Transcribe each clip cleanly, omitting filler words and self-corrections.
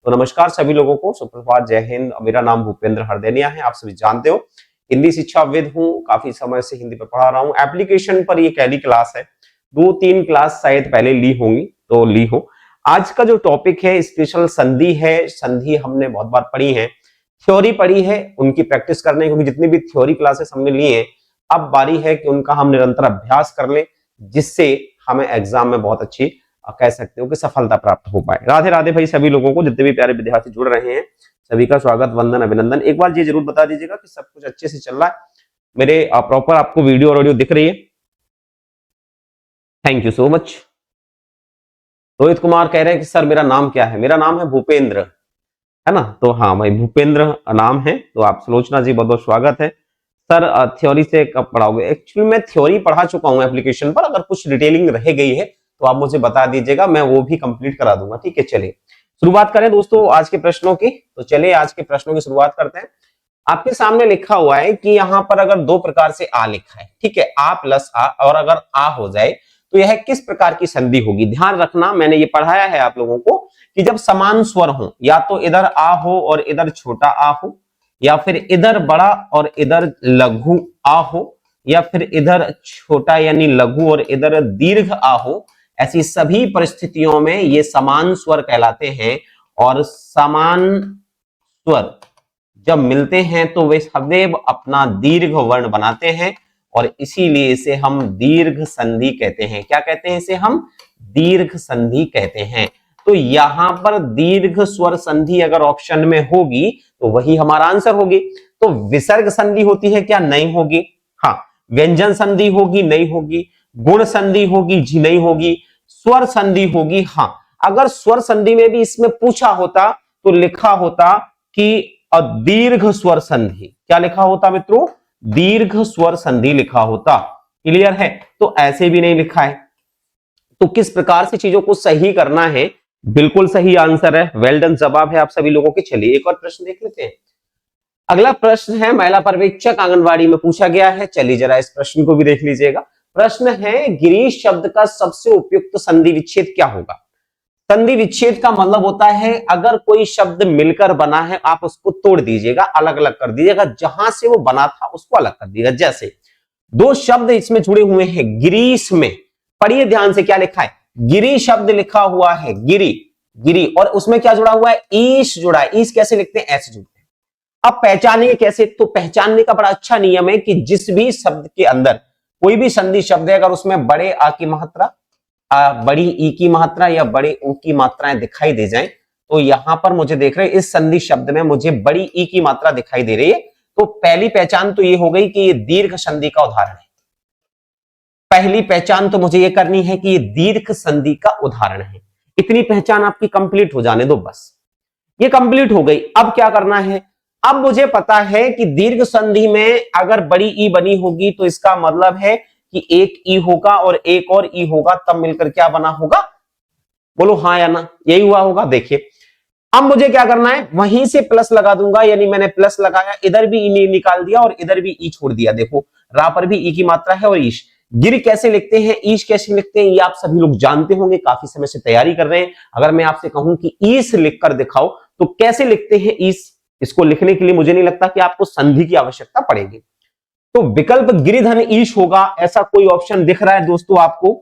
तो नमस्कार सभी लोगों को, सुप्रभात, जय हिंद। मेरा नाम भूपेंद्र हरदेनिया है, आप सभी जानते हो हिंदी शिक्षाविद हूँ। काफी समय से हिंदी पर पढ़ा रहा हूँ। एप्लीकेशन पर ये पहली क्लास है, 2-3 क्लास शायद पहले ली होंगी तो ली हो। आज का जो टॉपिक है स्पेशल संधि है। संधि हमने बहुत बार पढ़ी है, थ्योरी पढ़ी है, उनकी प्रैक्टिस करने, क्योंकि जितनी भी थ्योरी क्लासेस हमने ली हैं अब बारी है कि उनका हम निरंतर अभ्यास कर लें, जिससे हमें एग्जाम में बहुत अच्छी कह सकते हो कि सफलता प्राप्त हो पाए। राधे राधे भाई सभी लोगों को, जितने भी प्यारे विद्यार्थी जुड़ रहे हैं सभी का स्वागत, वंदन, अभिनंदन। एक बार ये जरूर बता दीजिएगा कि सब कुछ अच्छे से चल रहा है, मेरे प्रॉपर आपको वीडियो और ऑडियो दिख रही है। Thank you so much. Rohit Kumar कह रहे हैं कि सर मेरा नाम क्या है? मेरा नाम है भूपेंद्र, है ना? तो हाँ भाई, भूपेंद्र नाम है। तो आप सुलोचना जी बहुत बहुत स्वागत है। सर थ्योरी से कब पढ़ाओगे? एक्चुअली मैं थ्योरी पढ़ा चुका हूं एप्लीकेशन पर, अगर कुछ डिटेलिंग रह गई है तो आप मुझे बता दीजिएगा, मैं वो भी कंप्लीट करा दूंगा। ठीक है, चलिए शुरुआत करें दोस्तों आज के प्रश्नों की। तो चलिए आज के प्रश्नों की शुरुआत करते हैं। आपके सामने लिखा हुआ है कि यहां पर अगर दो प्रकार से आ लिखा है, ठीक है, आ प्लस आ, और अगर आ हो जाए तो यह किस प्रकार की संधि होगी? ध्यान रखना, मैंने ये पढ़ाया है आप लोगों को कि जब समान स्वर हो, या तो इधर आ हो और इधर छोटा आ हो, या फिर इधर बड़ा और इधर लघु आ हो, या फिर इधर छोटा यानी लघु और इधर दीर्घ आ हो, ऐसी सभी परिस्थितियों में ये समान स्वर कहलाते हैं। और समान स्वर जब मिलते हैं तो वे सदैव अपना दीर्घ वर्ण बनाते हैं, और इसीलिए इसे हम दीर्घ संधि कहते हैं। क्या कहते हैं इसे? हम दीर्घ संधि कहते हैं। तो यहां पर दीर्घ स्वर संधि अगर ऑप्शन में होगी तो वही हमारा आंसर होगी। तो विसर्ग संधि होती है क्या? नहीं होगी। हाँ, व्यंजन संधि होगी? नहीं होगी। गुण संधि होगी? जी नहीं होगी। स्वर संधि होगी? हाँ। अगर स्वर संधि में भी इसमें पूछा होता तो लिखा होता कि दीर्घ स्वर संधि। क्या लिखा होता मित्रों? दीर्घ स्वर संधि लिखा होता। क्लियर है? तो ऐसे भी नहीं लिखा है। तो किस प्रकार से चीजों को सही करना है? बिल्कुल सही आंसर है, वेल डन जवाब है आप सभी लोगों के। चलिए एक और प्रश्न देख लेते हैं। अगला प्रश्न है, महिला पर्यवेक्षक आंगनवाड़ी में पूछा गया है। चलिए जरा इस प्रश्न को भी देख लीजिएगा। प्रश्न है, गिरीश शब्द का सबसे उपयुक्त संधि विच्छेद क्या होगा? संधि विच्छेद का मतलब होता है अगर कोई शब्द मिलकर बना है, आप उसको तोड़ दीजिएगा, अलग अलग कर दीजिएगा, जहां से वो बना था उसको अलग कर दीजिएगा। जैसे दो शब्द इसमें जुड़े हुए हैं, गिरीश में, पढ़िए ध्यान से क्या लिखा है, गिरी शब्द लिखा हुआ है, गिरी गिरी, और उसमें क्या जुड़ा हुआ है? ईश जुड़ा है। ईश कैसे लिखते हैं? ऐसे जुड़ते हैं। अब पहचानेंगे कैसे? तो पहचानने का बड़ा अच्छा नियम है कि जिस भी शब्द के अंदर कोई भी संधि शब्द है, अगर उसमें बड़े आ की मात्रा, बड़ी ई की मात्रा या बड़े ऊ की मात्राएं दिखाई दे जाएं, तो यहां पर मुझे देख रहे हैं इस संधि शब्द में मुझे बड़ी ई की मात्रा दिखाई दे रही है, तो पहली पहचान तो ये हो गई कि ये दीर्घ संधि का उदाहरण है। पहली पहचान तो मुझे ये करनी है कि ये दीर्घ संधि का उदाहरण है। इतनी पहचान आपकी कंप्लीट हो जाने दो, बस ये कंप्लीट हो गई। अब क्या करना है? अब मुझे पता है कि दीर्घ संधि में अगर बड़ी ई बनी होगी तो इसका मतलब है कि एक ई होगा और एक और ई होगा, तब मिलकर क्या बना होगा? बोलो हाँ या ना, यही हुआ होगा। देखिए अब मुझे क्या करना है, वहीं से प्लस लगा दूंगा, यानी मैंने प्लस लगाया, इधर भी ई निकाल दिया और इधर भी ई छोड़ दिया। देखो रा पर भी ई की मात्रा है और ईश। गिर कैसे लिखते हैं, ईश कैसे लिखते हैं, ये आप सभी लोग जानते होंगे, काफी समय से तैयारी कर रहे हैं। अगर मैं आपसे कहूं कि ईश लिखकर दिखाओ तो कैसे लिखते हैं ईश? इसको लिखने के लिए मुझे नहीं लगता कि आपको संधि की आवश्यकता पड़ेगी। तो विकल्प गिरिधन ईश होगा, ऐसा कोई ऑप्शन दिख रहा है दोस्तों आपको?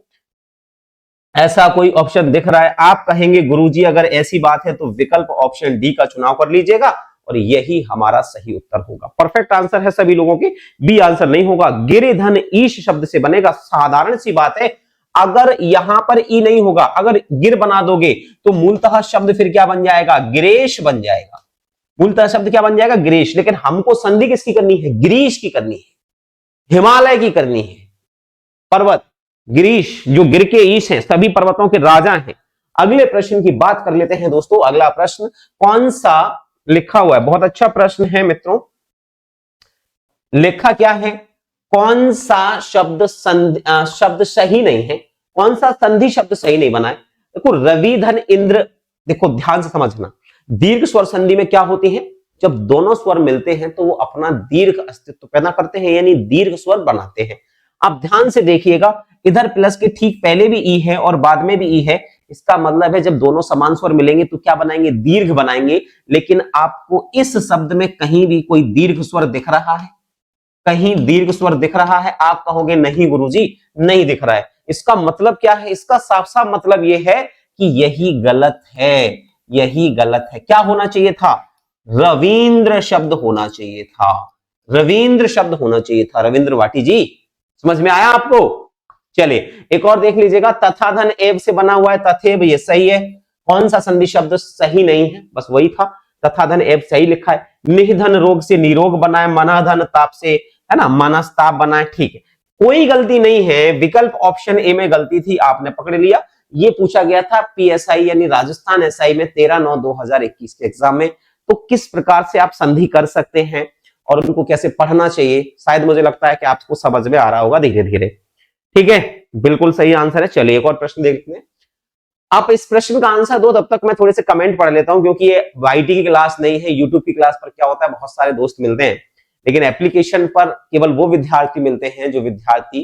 ऐसा कोई ऑप्शन दिख रहा है? आप कहेंगे गुरुजी अगर ऐसी बात है तो विकल्प ऑप्शन डी का चुनाव कर लीजिएगा, और यही हमारा सही उत्तर होगा। परफेक्ट आंसर है सभी लोगों की, बी आंसर नहीं होगा। गिरिधन ईश शब्द से बनेगा, साधारण सी बात है। अगर यहां पर ई नहीं होगा, अगर गिर बना दोगे तो मूलतः शब्द फिर क्या बन जाएगा? गिरेश बन जाएगा। मूलतः शब्द क्या बन जाएगा? गिरीश। लेकिन हमको संधि किसकी करनी है? गिरीश की करनी है, हिमालय की करनी है। पर्वत गिरीश, जो गिर के ईश हैं, सभी पर्वतों के राजा हैं। अगले प्रश्न की बात कर लेते हैं दोस्तों। अगला प्रश्न कौन सा लिखा हुआ है? बहुत अच्छा प्रश्न है मित्रों। लिखा क्या है? कौन सा शब्द शब्द सही नहीं है? कौन सा संधि शब्द सही नहीं बना है? देखो रवि धन इंद्र, देखो ध्यान से समझना। दीर्घ स्वर संधि में क्या होती है? जब दोनों स्वर मिलते हैं तो वो अपना दीर्घ अस्तित्व पैदा करते हैं, यानी दीर्घ स्वर बनाते हैं। आप ध्यान से देखिएगा, इधर प्लस के ठीक पहले भी ई है और बाद में भी ई है, इसका मतलब है जब दोनों समान स्वर मिलेंगे तो क्या बनाएंगे, दीर्घ बनाएंगे। लेकिन आपको इस शब्द में कहीं भी कोई दीर्घ स्वर दिख रहा है, कहीं दीर्घ स्वर दिख रहा है? आप कहोगे नहीं गुरुजी नहीं दिख रहा है। इसका मतलब क्या है, इसका साफ साफ मतलब यह है कि यही गलत है, यही गलत है। क्या होना चाहिए था, रविंद्र शब्द होना चाहिए था, रविंद्र शब्द होना चाहिए था। रविंद्र वाटी जी, समझ में आया आपको? चलिए एक और देख लीजिएगा, तथा धन एव से बना हुआ है, तथेव, ये सही है। कौन सा संधि शब्द सही नहीं है, बस वही था, तथा धन एव सही लिखा है। निधन रोग से निरोग बना है, मना धन ताप से, है ना, मनस्ताप बना है, ठीक है, कोई गलती नहीं है। विकल्प ऑप्शन ए में गलती थी, आपने पकड़ लिया। ये पूछा गया था पीएसआई यानी राजस्थान एसआई में 13/9/2021 के एग्जाम में। तो किस प्रकार से आप संधि कर सकते हैं और उनको कैसे पढ़ना चाहिए, शायद मुझे लगता है कि आपको समझ में आ रहा होगा धीरे धीरे। ठीक है, बिल्कुल सही आंसर है। चलिए एक और प्रश्न देखते हैं। आप इस प्रश्न का आंसर दो, तब तक मैं थोड़े से कमेंट पढ़ लेता हूं, क्योंकि ये वाईटी की क्लास नहीं है। यूट्यूब की क्लास पर क्या होता है, बहुत सारे दोस्त मिलते हैं, लेकिन एप्लीकेशन पर केवल वो विद्यार्थी मिलते हैं जो विद्यार्थी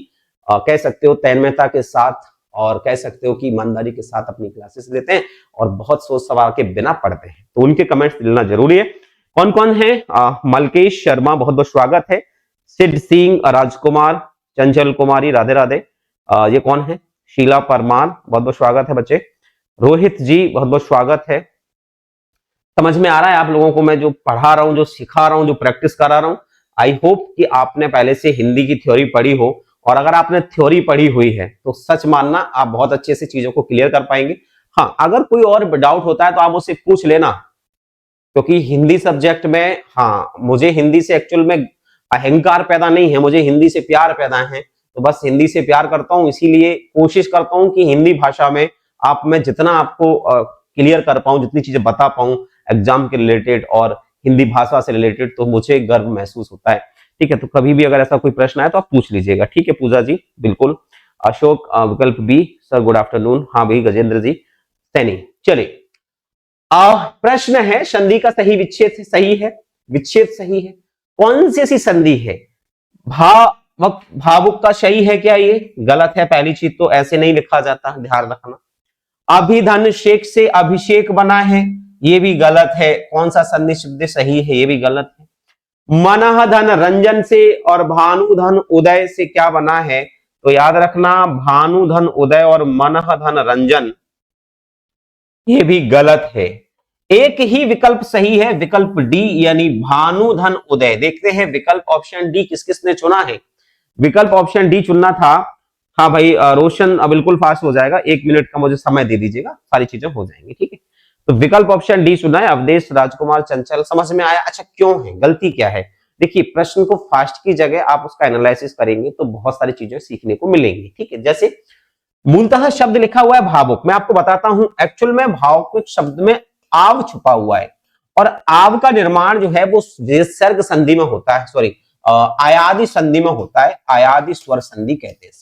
कह सकते हो तन्मयता के साथ और कह सकते हो कि ईमानदारी के साथ अपनी क्लासेस लेते हैं और बहुत सोच सवाल के बिना पढ़ते हैं। तो उनके कमेंट्स लेना जरूरी है। कौन कौन है? मलकेश शर्मा, बहुत बहुत स्वागत है। सिद्ध सिंह, राजकुमार, चंचल कुमारी, राधे राधे। ये कौन है? शीला परमार, बहुत बहुत स्वागत है बच्चे। रोहित जी, बहुत बहुत स्वागत है। समझ में आ रहा है आप लोगों को मैं जो पढ़ा रहा हूं, जो सिखा रहा हूं, जो प्रैक्टिस करा रहा हूं? आई होप कि आपने पहले से हिंदी की थ्योरी पढ़ी हो, और अगर आपने थ्योरी पढ़ी हुई है तो सच मानना आप बहुत अच्छे से चीजों को क्लियर कर पाएंगे। हाँ, अगर कोई और डाउट होता है तो आप मुझसे पूछ लेना, क्योंकि हिंदी सब्जेक्ट में, हाँ, मुझे हिंदी से एक्चुअल में अहंकार पैदा नहीं है, मुझे हिंदी से प्यार पैदा है। तो बस हिंदी से प्यार करता हूं, इसीलिए कोशिश करता हूं कि हिंदी भाषा में आप मैं जितना आपको क्लियर कर पाऊं, जितनी चीजें बता पाऊं एग्जाम के रिलेटेड और हिंदी भाषा से रिलेटेड, तो मुझे गर्व महसूस होता है। ठीक है, तो कभी भी अगर ऐसा कोई प्रश्न आए तो आप पूछ लीजिएगा। ठीक है पूजा जी, बिल्कुल। अशोक, विकल्प बी सर, गुड आफ्टरनून। हाँ भाई गजेंद्र जी, सैनी। चलिए प्रश्न है, संधि का सही विच्छेद सही है, विच्छेद सही है। कौन सी ऐसी संधि है? भावुक का सही है क्या? ये गलत है। पहली चीज तो ऐसे नहीं लिखा जाता, ध्यान रखना। अभिधन शेख से अभिषेक बना है, ये भी गलत है। कौन सा संधि शब्द सही है? ये भी गलत है। मनः धन रंजन से और भानुधन उदय से क्या बना है? तो याद रखना, भानुधन उदय और मनः धन रंजन, ये भी गलत है। एक ही विकल्प सही है, विकल्प डी यानी भानुधन उदय। देखते हैं विकल्प ऑप्शन डी किस किसने चुना है। विकल्प ऑप्शन डी चुनना था, हाँ भाई रोशन, बिल्कुल फास्ट हो जाएगा, 1 मिनट का मुझे समय दे दीजिएगा, सारी चीजें हो जाएंगी। ठीक है, तो विकल्प ऑप्शन डी चुना है, अवधेश, राजकुमार, चंचल। समझ में आया? अच्छा, क्यों है, गलती क्या है? देखिए, प्रश्न को फास्ट की जगह आप उसका एनालिसिस करेंगे तो बहुत सारी चीजें सीखने को मिलेंगी। ठीक है, जैसे मूलतः शब्द लिखा हुआ है भावुक, मैं आपको बताता हूं एक्चुअल में भावुक शब्द में आव छुपा हुआ है, और आव का निर्माण जो है वो विसर्ग संधि में होता है, सॉरी आयादी संधि में होता है। आयादी स्वर संधि कहते हैं।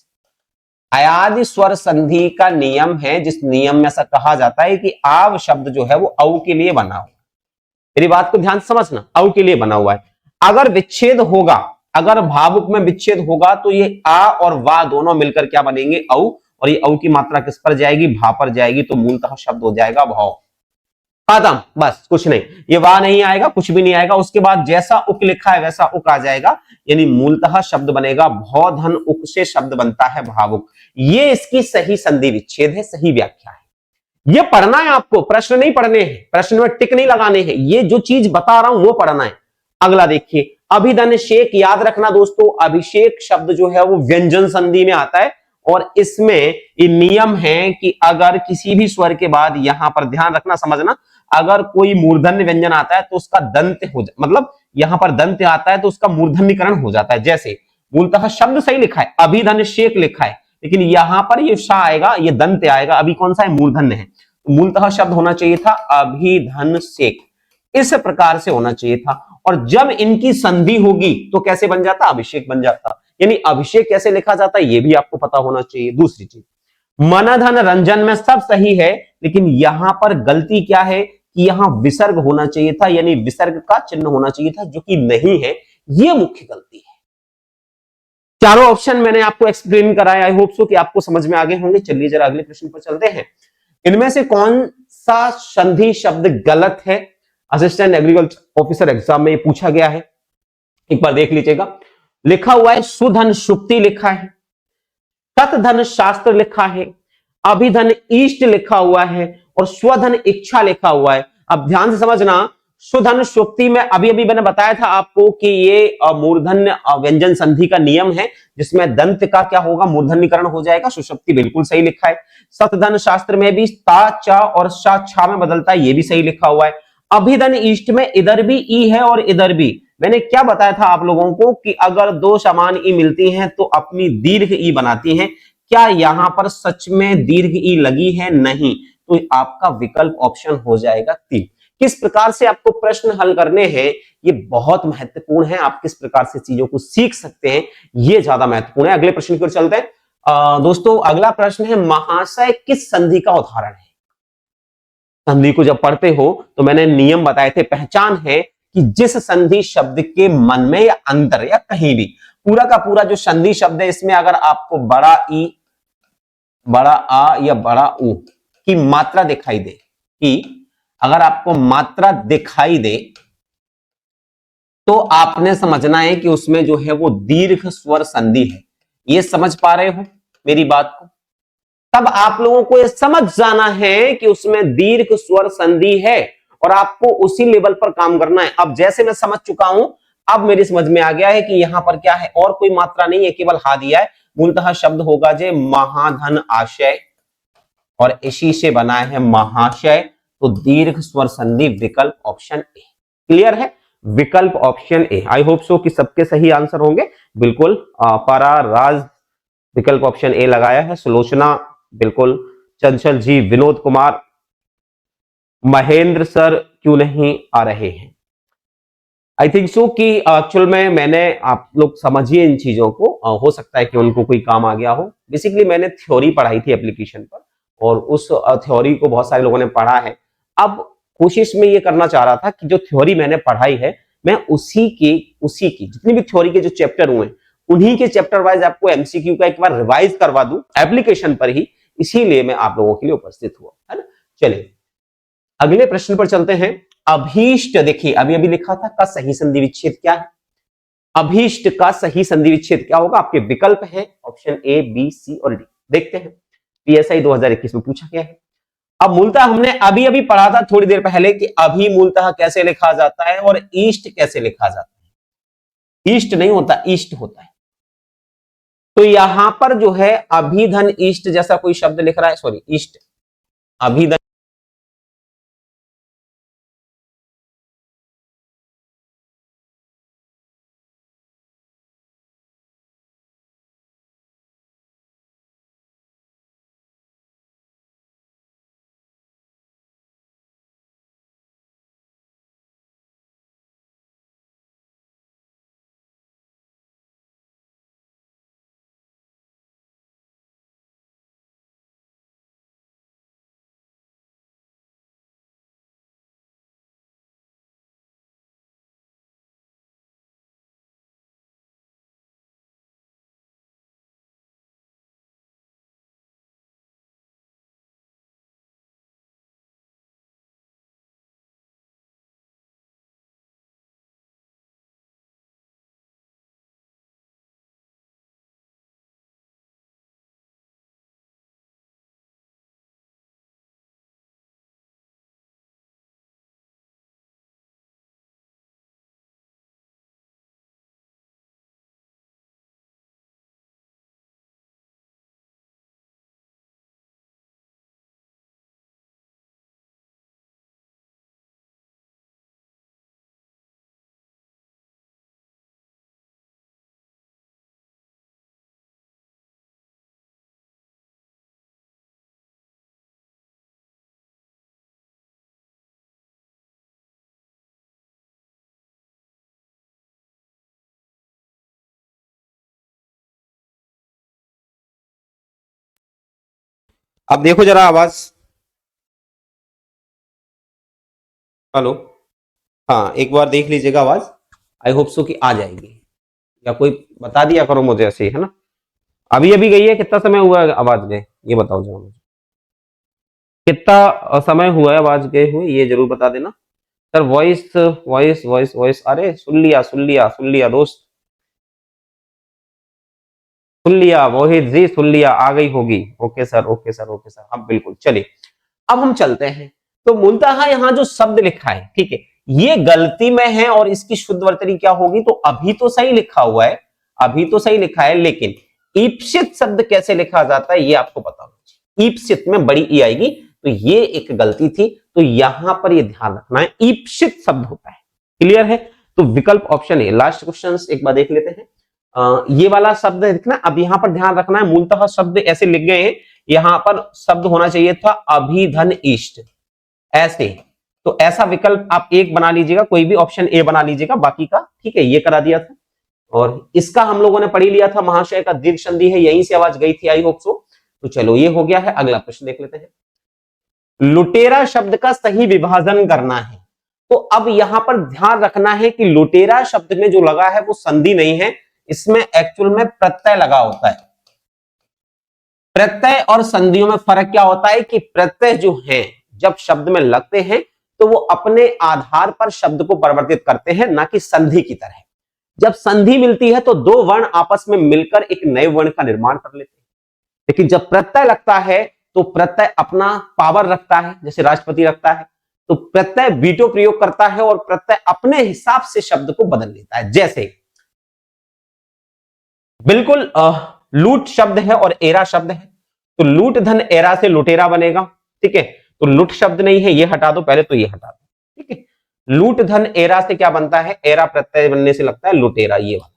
आयादी स्वर संधि का नियम है, जिस नियम में ऐसा कहा जाता है कि आव शब्द जो है वो औ के लिए बना हुआ है। मेरी बात को ध्यान से समझना, औ के लिए बना हुआ है। अगर विच्छेद होगा, अगर भावुक में विच्छेद होगा तो ये आ और वा दोनों मिलकर क्या बनेंगे? औ, और ये औ की मात्रा किस पर जाएगी? भा पर जाएगी, तो मूलतः शब्द हो जाएगा भाव। खत्म, बस कुछ नहीं, ये वाह नहीं आएगा, कुछ भी नहीं आएगा। उसके बाद जैसा उक लिखा है वैसा उक आ जाएगा, यानी मूलतः शब्द बनेगा भौ धन उक से शब्द बनता है भावुक। ये इसकी सही संधि विच्छेद है, सही व्याख्या है। ये पढ़ना है आपको, प्रश्न नहीं पढ़ने हैं, प्रश्न में टिक नहीं लगाने हैं, ये जो चीज बता रहा हूं वो पढ़ना है। अगला देखिए, अभिधन शेख, याद रखना दोस्तों, अभिषेक शब्द जो है वो व्यंजन संधि में आता है, और इसमें ये नियम है कि अगर किसी भी स्वर के बाद, यहां पर ध्यान रखना, समझना, अगर कोई मूर्धन्य व्यंजन आता है तो उसका दंत हो मतलब यहां पर दंत आता है तो उसका मूर्धन्यकरण हो जाता है। जैसे मूलतः शब्द सही लिखा है, अभिधन शेख लिखा है, लेकिन यहां पर ये शा आएगा, ये दंत आएगा। अभी कौन सा है? मूर्धन्य है, तो मूलतः शब्द होना चाहिए था अभिधन शेख, इस प्रकार से होना चाहिए था। और जब इनकी संधि होगी तो कैसे बन जाता? अभिषेक बन जाता। यानी अभिषेक कैसे लिखा जाता है ये भी आपको पता होना चाहिए। दूसरी चीज, मनधन रंजन में सब सही है, लेकिन यहां पर गलती क्या है कि यहां विसर्ग होना चाहिए था, यानी विसर्ग का चिन्ह होना चाहिए था, जो कि नहीं है। यह मुख्य गलती है। चारों ऑप्शन मैंने आपको एक्सप्लेन कराया, आई होप सो कि आपको समझ में आ गए होंगे। चलिए जरा अगले प्रश्न पर चलते हैं। इनमें से कौन सा संधि शब्द गलत है? असिस्टेंट एग्रीकल्चर ऑफिसर एग्जाम में ये पूछा गया है, एक बार देख लीजिएगा। लिखा हुआ है सुधन सुप्ति लिखा है, तत्धन शास्त्र लिखा है, अभिधन इष्ट लिखा हुआ है और स्वधन इच्छा लिखा हुआ है। अब ध्यान से समझना, सुधन सुप्ति में अभी अभी मैंने बताया था आपको कि ये मूर्धन्य व्यंजन संधि का नियम है, जिसमें दंत का क्या होगा, मूर्धन्यकरण हो जाएगा। सुषुप्ति बिल्कुल सही लिखा है। सतधन शास्त्र में भी ता चा और शा छा में बदलता है, ये भी सही लिखा हुआ है। अभिधन इष्ट में इधर भी ई है और इधर भी। मैंने क्या बताया था आप लोगों को कि अगर दो समान ई मिलती हैं तो अपनी दीर्घ ई बनाती हैं। क्या यहां पर सच में दीर्घ ई लगी है? नहीं, तो आपका विकल्प ऑप्शन हो जाएगा 3। किस प्रकार से आपको प्रश्न हल करने हैं ये बहुत महत्वपूर्ण है। आप किस प्रकार से चीजों को सीख सकते हैं ये ज्यादा महत्वपूर्ण है। अगले प्रश्न की ओर चलते हैं। दोस्तों अगला प्रश्न है, महाशय किस संधि का उदाहरण है? संधि को जब पढ़ते हो तो मैंने नियम बताए थे, पहचान है कि जिस संधि शब्द के मन में या अंदर या कहीं भी पूरा का पूरा जो संधि शब्द है, इसमें अगर आपको बड़ा ई, बड़ा आ या बड़ा ऊ की मात्रा दिखाई दे, कि अगर आपको मात्रा दिखाई दे तो आपने समझना है कि उसमें जो है वो दीर्घ स्वर संधि है। ये समझ पा रहे हो मेरी बात को? तब आप लोगों को ये समझ जाना है कि उसमें दीर्घ स्वर संधि है और आपको उसी लेवल पर काम करना है। अब जैसे मैं समझ चुका हूं, अब मेरी समझ में आ गया है कि यहां पर क्या है, और कोई मात्रा नहीं है, केवल हा दिया है। मूलतः शब्द होगा जे महाधन आशय और इसी से बना है महाशय, तो दीर्घ स्वर संधि विकल्प ऑप्शन ए। क्लियर है? विकल्प option A. I hope so कि सबके सही आंसर होंगे। बिल्कुल पारा राज विकल्प ऑप्शन ए लगाया है, सुलोचना बिल्कुल, चंचल जी, विनोद कुमार, महेंद्र सर क्यों नहीं आ रहे हैं? आई थिंक सो कि एक्चुअल में मैंने, आप लोग समझिए इन चीजों को, हो सकता है कि उनको कोई काम आ गया हो। बेसिकली मैंने थ्योरी पढ़ाई थी एप्लीकेशन पर और उस थ्योरी को बहुत सारे लोगों ने पढ़ा है। अब कोशिश में ये करना चाह रहा था कि जो थ्योरी मैंने पढ़ाई है मैं उसी की जितनी भी थ्योरी के जो चैप्टर हुए उन्हीं के चैप्टर वाइज आपको एमसीक्यू का एक बार रिवाइज करवा दूं एप्लीकेशन पर ही, इसीलिए मैं आप लोगों के लिए उपस्थित हुआ, है ना। चलिए अगले प्रश्न पर चलते हैं। अभीष्ट, देखिए अभी अभी लिखा था का सही संधि विच्छेद क्या है? अभीष्ट का सही संधि विच्छेद क्या होगा? आपके विकल्प है ऑप्शन ए, बी, सी और डी। देखते हैं, पीएसआई 2021 में पूछा गया है। अब मूलतः हमने अभी अभी पढ़ा था थोड़ी देर पहले कि अभी मूलतः कैसे लिखा जाता है और ईस्ट कैसे लिखा जाता है। ईस्ट नहीं होता, ईस्ट होता है। तो यहां पर जो है अभिधन ईस्ट जैसा कोई शब्द लिख रहा है, सॉरी ईस्ट अभिधन, अब देखो जरा आवाज, हेलो, हाँ एक बार देख लीजिएगा आवाज। आई होप सो कि आ जाएगी, या कोई बता दिया करो मुझे ऐसे ही, है ना। अभी अभी गई है, कितना समय हुआ है आवाज गए, ये बताओ जरा मुझे। कितना समय हुआ है आवाज गए हुए, ये जरूर बता देना sir. Voice voice voice voice, अरे सुन लिया सुन लिया सुन लिया दोस्त, सुन लिया मोहित जी, सुन लिया, आ गई होगी। Okay sir okay sir okay sir, हाँ बिल्कुल। चलिए अब हम चलते हैं। तो मूलतः यहाँ जो शब्द लिखा है, ठीक है, ये गलती में है और इसकी शुद्ध वर्तनी क्या होगी? तो अभी तो सही लिखा हुआ है, अभी तो सही लिखा है, लेकिन ईप्सित शब्द कैसे लिखा जाता है ये आपको पता होना चाहिए। ईप्सित में बड़ी ई आएगी, तो ये एक गलती थी, तो यहां पर ये ध्यान रखना है, ईप्सित शब्द होता है। क्लियर है? तो विकल्प ऑप्शन है। लास्ट क्वेश्चन एक बार देख लेते हैं। ये वाला शब्द देखना, अब यहां पर ध्यान रखना है, मूलतः शब्द ऐसे लिख गए हैं, यहां पर शब्द होना चाहिए था अभिधन इष्ट, ऐसे। तो ऐसा विकल्प आप एक बना लीजिएगा, कोई भी ऑप्शन ए बना लीजिएगा, बाकी का ठीक है, ये करा दिया था। और इसका हम लोगों ने पढ़ लिया था, महाशय का दीर्घ संधि है, यहीं से आवाज गई थी, आई होप सो। तो चलो ये हो गया है। अगला प्रश्न देख लेते हैं। लुटेरा शब्द का सही विभाजन करना है। तो अब यहां पर ध्यान रखना है कि लुटेरा शब्द में जो लगा है वो संधि नहीं है, इसमें एक्चुअल में प्रत्यय लगा होता है। प्रत्यय और संधियों में फर्क क्या होता है कि प्रत्यय जो है जब शब्द में लगते हैं तो वो अपने आधार पर शब्द को परिवर्तित करते हैं, ना कि संधि की तरह। जब संधि मिलती है तो दो वर्ण आपस में मिलकर एक नए वर्ण का निर्माण कर लेते हैं, लेकिन जब प्रत्यय लगता है तो प्रत्यय अपना पावर रखता है, जैसे राष्ट्रपति रखता है, तो प्रत्यय वीटो प्रयोग करता है और प्रत्यय अपने हिसाब से शब्द को बदल लेता है। जैसे बिल्कुल लूट शब्द है और एरा शब्द है, तो लूट धन एरा से लुटेरा बनेगा, ठीक है। तो लूट शब्द नहीं है, ये हटा दो पहले, तो ये हटा दो, ठीक है। लूट धन एरा से क्या बनता है? एरा प्रत्यय बनने से लगता है लुटेरा, ये वाला,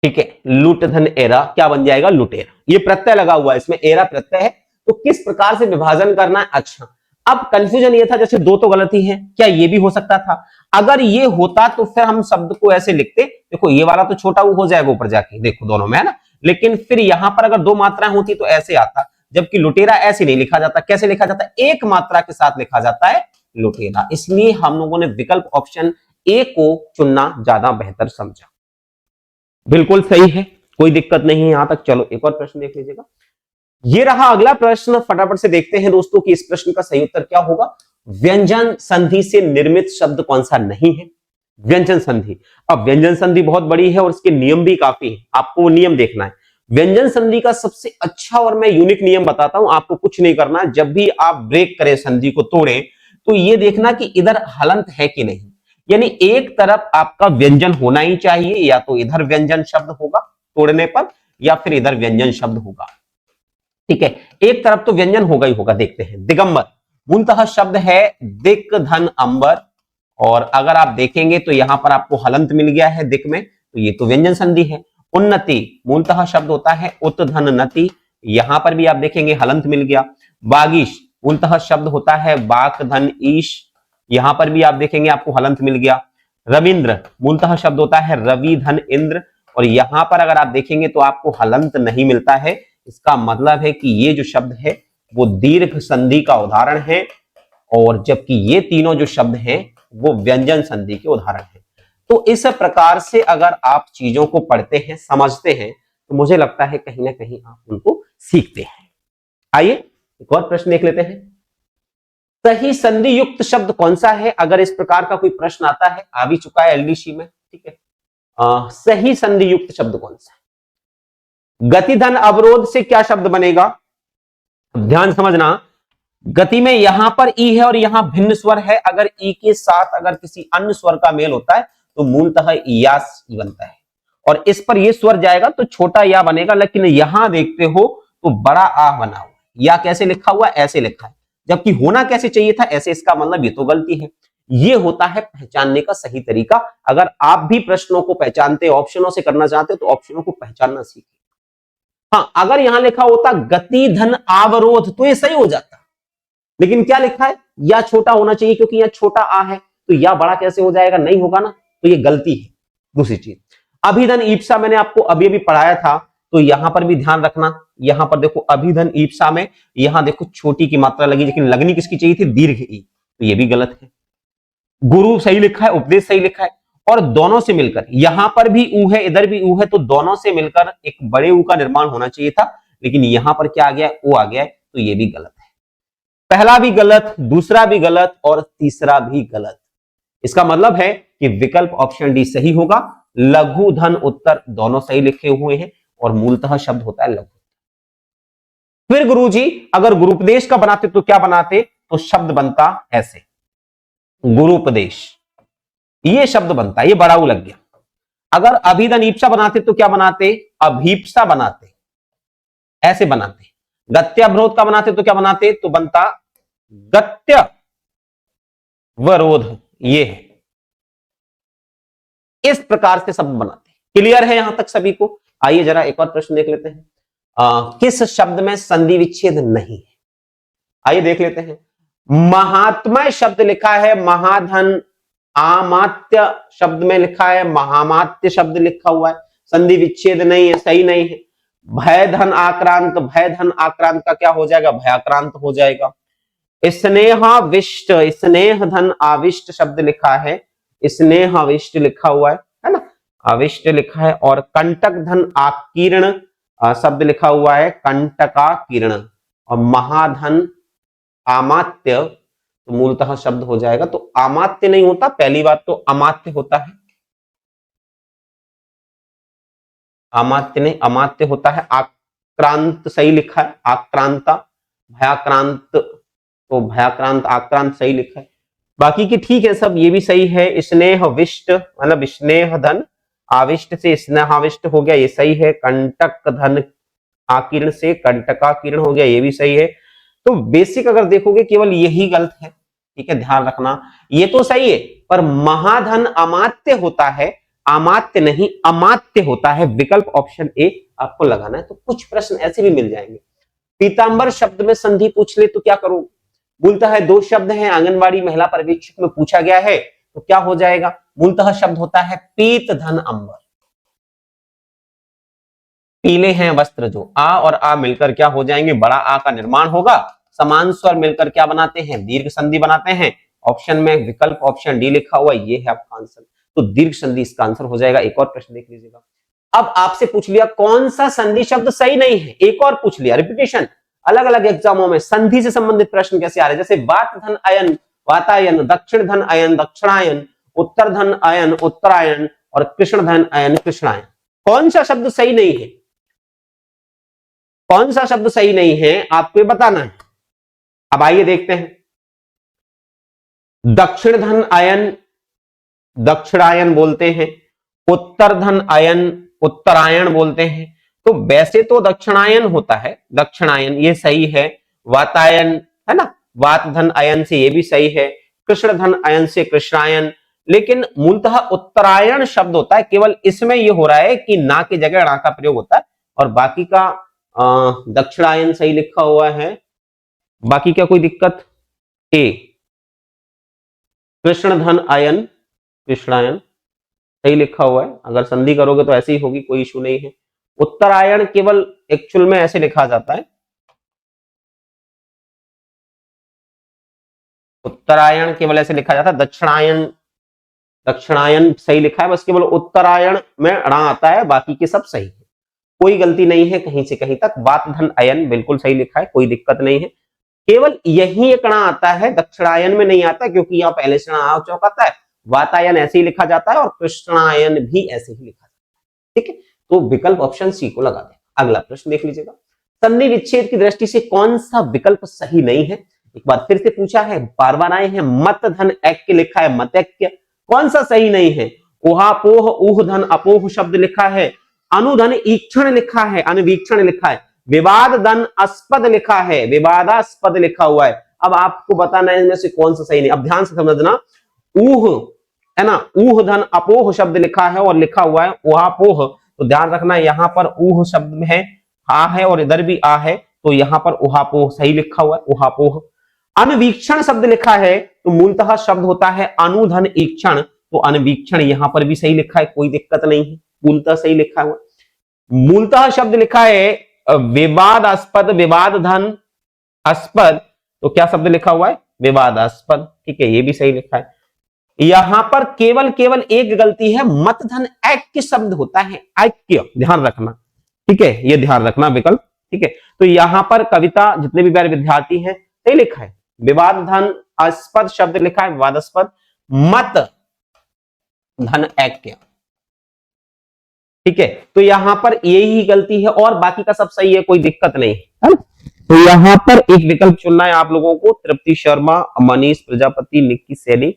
ठीक है। लूट धन एरा क्या बन जाएगा? लुटेरा। ये प्रत्यय लगा हुआ है, इसमें एरा प्रत्यय है, तो किस प्रकार से विभाजन करना है? अच्छा, अब कंफ्यूजन ये था, जैसे दो तो गलती है, क्या ये भी हो सकता था? अगर ये होता तो फिर हम शब्द को ऐसे लिखते, देखो ये वाला तो छोटा वो हो जाएगा ऊपर जाके, देखो दोनों में है ना, लेकिन फिर यहां पर अगर दो मात्राएं होती तो ऐसे आता, जबकि लुटेरा ऐसे नहीं लिखा जाता। कैसे लिखा जाता है? एक मात्रा के साथ लिखा जाता है लुटेरा। इसलिए हम लोगों ने विकल्प ऑप्शन ए को चुनना ज्यादा बेहतर समझा। बिल्कुल सही है, कोई दिक्कत नहीं है यहां तक। चलो एक और प्रश्न देख लीजिएगा। ये रहा अगला प्रश्न, फटाफट से देखते हैं दोस्तों कि इस प्रश्न का सही उत्तर क्या होगा। व्यंजन संधि से निर्मित शब्द कौन सा नहीं है? व्यंजन संधि। अब व्यंजन संधि बहुत बड़ी है और इसके नियम भी काफी है, आपको वो नियम देखना है। व्यंजन संधि का सबसे अच्छा और मैं यूनिक नियम बताता हूं, आपको कुछ नहीं करना। जब भी आप ब्रेक करें, संधि को तोड़ें, तो ये देखना कि इधर हलंत है कि नहीं, यानी एक तरफ आपका व्यंजन होना ही चाहिए, या तो इधर व्यंजन शब्द होगा तोड़ने पर, या फिर इधर व्यंजन शब्द होगा, ठीक है। एक तरफ तो व्यंजन होगा ही होगा। देखते हैं। दिगंबर मूलतः शब्द है दिक धन अंबर, और अगर आप देखेंगे तो यहां पर आपको हलंत मिल गया है दिक में, तो ये तो व्यंजन संधि है। उन्नति मूलतः शब्द होता है उत धन नति, यहां पर भी आप देखेंगे हलंत मिल गया। बागीश मूलतः शब्द होता है बाक धन ईश, यहां पर भी आप देखेंगे आपको हलंत मिल गया। रविंद्र मूलतः शब्द होता है रवि धन इंद्र, और यहां पर अगर आप देखेंगे तो आपको हलंत नहीं मिलता है। इसका मतलब है कि ये जो शब्द है वो दीर्घ संधि का उदाहरण है, और जबकि ये तीनों जो शब्द हैं वो व्यंजन संधि के उदाहरण हैं। तो इस प्रकार से अगर आप चीजों को पढ़ते हैं, समझते हैं, तो मुझे लगता है कहीं ना कहीं आप उनको सीखते हैं। आइए एक और प्रश्न देख लेते हैं। सही संधि युक्त शब्द कौन सा है? अगर इस प्रकार का कोई प्रश्न आता है, आ भी चुका है एलडीसी में, ठीक है। सही संधि युक्त शब्द कौन सा है? गति धन अवरोध से क्या शब्द बनेगा? ध्यान समझना, गति में यहां पर ई है और यहां भिन्न स्वर है, अगर ई के साथ अगर किसी अन्य स्वर का मेल होता है तो मूलतः यास बनता है, और इस पर ये स्वर जाएगा तो छोटा या बनेगा। लेकिन यहां देखते हो तो बड़ा आ बना हुआ, या कैसे लिखा हुआ? ऐसे लिखा है, जबकि होना कैसे चाहिए था? ऐसे। इसका मतलब ये तो गलती है। ये होता है पहचानने का सही तरीका। अगर आप भी प्रश्नों को पहचानते, ऑप्शनों से करना चाहते हो, तो ऑप्शनों को पहचानना सीखिए। हाँ, अगर यहां लिखा होता गति धन अवरोध तो ये सही हो जाता, लेकिन क्या लिखा है? या छोटा होना चाहिए, क्योंकि यहां छोटा आ है, तो या बड़ा कैसे हो जाएगा? नहीं होगा ना, तो ये गलती है। दूसरी चीज, अभिधन ईप्सा मैंने आपको अभी अभी पढ़ाया था, तो यहां पर भी ध्यान रखना। यहां पर देखो अभिधन ईप्सा में यहां देखो छोटी की मात्रा लगी, लेकिन लगनी किसकी चाहिए थी? दीर्घ ई, तो ये भी गलत है। गुरु सही लिखा है, उपदेश सही लिखा है, और दोनों से मिलकर, यहां पर भी ऊ है, इधर भी ऊ है, तो दोनों से मिलकर एक बड़े ऊ का निर्माण होना चाहिए था, लेकिन यहां पर क्या आ गया? ओ आ गया है, तो ये भी गलत है। पहला भी गलत, दूसरा भी गलत और तीसरा भी गलत। इसका मतलब है कि विकल्प ऑप्शन डी सही होगा। लघु धन उत्तर दोनों सही लिखे हुए हैं और मूलतः शब्द होता है लघु। फिर गुरुजी अगर गुरुपदेश का बनाते तो क्या बनाते, तो शब्द बनता ऐसे, गुरुपदेश, ये शब्द बनता, ये बड़ा लग गया। अगर अभिधनीप्सा बनाते तो क्या बनाते, अभीप्सा बनाते, ऐसे बनाते। गत्यावरोध का बनाते तो क्या बनाते, तो बनता गत्यवरोध, ये है, इस प्रकार से शब्द बनाते। क्लियर है यहां तक सभी को? आइए जरा एक और प्रश्न देख लेते हैं। किस शब्द में संधि विच्छेद नहीं है? आइए देख लेते हैं। महात्मय शब्द लिखा है महाधन, आमात्य शब्द में लिखा है महामात्य शब्द लिखा हुआ है, संधि विच्छेद नहीं है, सही नहीं है। भय धन आक्रांत, भय धन आक्रांत का क्या हो जाएगा, भयाक्रांत हो जाएगा। स्नेहाविष्ट, स्नेह धन आविष्ट शब्द लिखा है, स्नेहाविष्ट लिखा हुआ है ना, आविष्ट लिखा है। और कंटक धन आकीर्ण शब्द लिखा हुआ है, कंटकाकीर्ण। और महाधन आमात्य तो मूलतः शब्द हो जाएगा, तो आमात्य नहीं होता, पहली बात तो अमात्य होता है, अमात्य नहीं अमात्य होता है। आक्रांत सही लिखा है, आक्रांता, भयाक्रांत तो भयाक्रांत, आक्रांत सही लिखा है। बाकी की ठीक है सब, ये भी सही है। स्नेहविष्ट मतलब स्नेह धन आविष्ट से स्नेहाविष्ट हो गया, ये सही है। कंटक धन आकीर्ण से कंटकाकीर्ण हो गया, ये भी सही है। तो बेसिक अगर देखोगे केवल यही गलत है, ठीक है, ध्यान रखना। ये तो सही है पर महाधन अमात्य होता है, अमात्य नहीं अमात्य होता है। विकल्प ऑप्शन ए आपको लगाना है। तो कुछ प्रश्न ऐसे भी मिल जाएंगे। पीतांबर शब्द में संधि पूछ ले तो क्या करो, मूलतः है दो शब्द हैं, आंगनबाड़ी महिला पर्यवेक्षक में पूछा गया है, तो क्या हो जाएगा, मूलतः शब्द होता है पीत धन अंबर। पीले हैं वस्त्र, जो आ और आ मिलकर क्या हो जाएंगे, बड़ा आ का निर्माण होगा। समान स्वर मिलकर क्या बनाते हैं, दीर्घ संधि बनाते हैं। ऑप्शन में विकल्प ऑप्शन डी लिखा हुआ, ये है आपका आंसर। तो दीर्घ संधि इसका आंसर हो जाएगा। एक और प्रश्न देख लीजिएगा। अब आपसे पूछ लिया कौन सा संधि शब्द सही नहीं है, एक और पूछ लिया, रिपीटेशन। अलग अलग एग्जामों में संधि से संबंधित प्रश्न कैसे आ रहे हैं, जैसे वात धन अयन वातायन, दक्षिण धन अयन दक्षिणायन, उत्तर धन अयन उत्तरायण और कृष्ण धन अयन कृष्णायन। कौन सा शब्द सही नहीं है, कौन सा शब्द सही नहीं है आपको बताना है। अब आइए देखते हैं। दक्षिण धन अयन दक्षिणायन बोलते हैं, उत्तर धन अयन उत्तरायण बोलते हैं। तो वैसे तो दक्षिणायन होता है, दक्षिणायन ये सही है। वातायन है ना, वात धन अयन से ये भी सही है। कृष्ण धन अयन से कृष्णायन, लेकिन मूलतः उत्तरायण शब्द होता है। केवल इसमें ये हो रहा है कि ना की जगह णा का प्रयोग होता है, और बाकी का दक्षिणायन सही लिखा हुआ है। बाकी क्या कोई दिक्कत, ए कृष्ण धन अयन कृष्णायन सही लिखा हुआ है। अगर संधि करोगे तो ऐसे ही होगी, कोई इशू नहीं है। उत्तरायण केवल एक्चुअल में ऐसे लिखा जाता है, उत्तरायण केवल ऐसे लिखा जाता है। दक्षिणायन दक्षिणायन सही लिखा है, बस केवल उत्तरायण में ण आता है, बाकी के सब सही है, कोई गलती नहीं है कहीं से कहीं तक। वात धन अयन बिल्कुल सही लिखा है, कोई दिक्कत नहीं है। केवल यही एक ण आता है, दक्षिणायन में नहीं आता, क्योंकि यहाँ पहले से ण चौकाता है। वातायन ऐसे ही लिखा जाता है और कृष्णायन भी ऐसे ही लिखा जाता है, ठीक है। तो विकल्प ऑप्शन सी को लगा दें। अगला प्रश्न देख लीजिएगा। संधि विच्छेद की दृष्टि से कौन सा विकल्प सही नहीं है, एक बार फिर से पूछा है, बार बार आए हैं। मत धन ऐक्य लिखा है, मतैक्य कौन सा सही नहीं है। उहापोह ऊह धन अपोह शब्द लिखा है। अनुधन ईक्षण लिखा है, अनुवीक्षण लिखा है। विवाद धन अस्पद लिखा है, विवादास्पद लिखा हुआ है। अब आपको बताना है इनमें से कौन सा सही नहीं। अब ध्यान से समझना, ऊह है ना, ऊह धन अपोह शब्द लिखा है और लिखा हुआ है उहापोह, तो ध्यान रखना यहाँ पर ऊह शब्द में है, आ है और इधर भी आ है, तो यहाँ पर उहापोह सही लिखा हुआ है, उहापोह। अनुवीक्षण शब्द लिखा है, तो मूलतः शब्द होता है अनुधन ईक्षण, तो अनुवीक्षण यहाँ पर भी सही लिखा है, कोई दिक्कत नहीं है, मूलतः सही लिखा हुआ। मूलतः शब्द लिखा है विवादास्पद, विवाद धन अस्पद, तो क्या शब्द लिखा हुआ है, विवादास्पद, ठीक है, ये भी सही लिखा है। यहां पर केवल केवल एक गलती है, मत धन ऐक्य शब्द होता है, ऐक्य, ध्यान रखना, ठीक है, ये ध्यान रखना विकल्प, ठीक है। तो यहां पर कविता, जितने भी प्यारे विद्यार्थी हैं सही लिखा है। विवाद धन अस्पद शब्द लिखा है, विवादास्पद। मत धन ऐक्य, ठीक है। तो यहां पर यही गलती है और बाकी का सब सही है, कोई दिक्कत नहीं है। तो यहां पर एक विकल्प चुनना है आप लोगों को, तृप्ति शर्मा, मनीष प्रजापति, निक्की सैनी,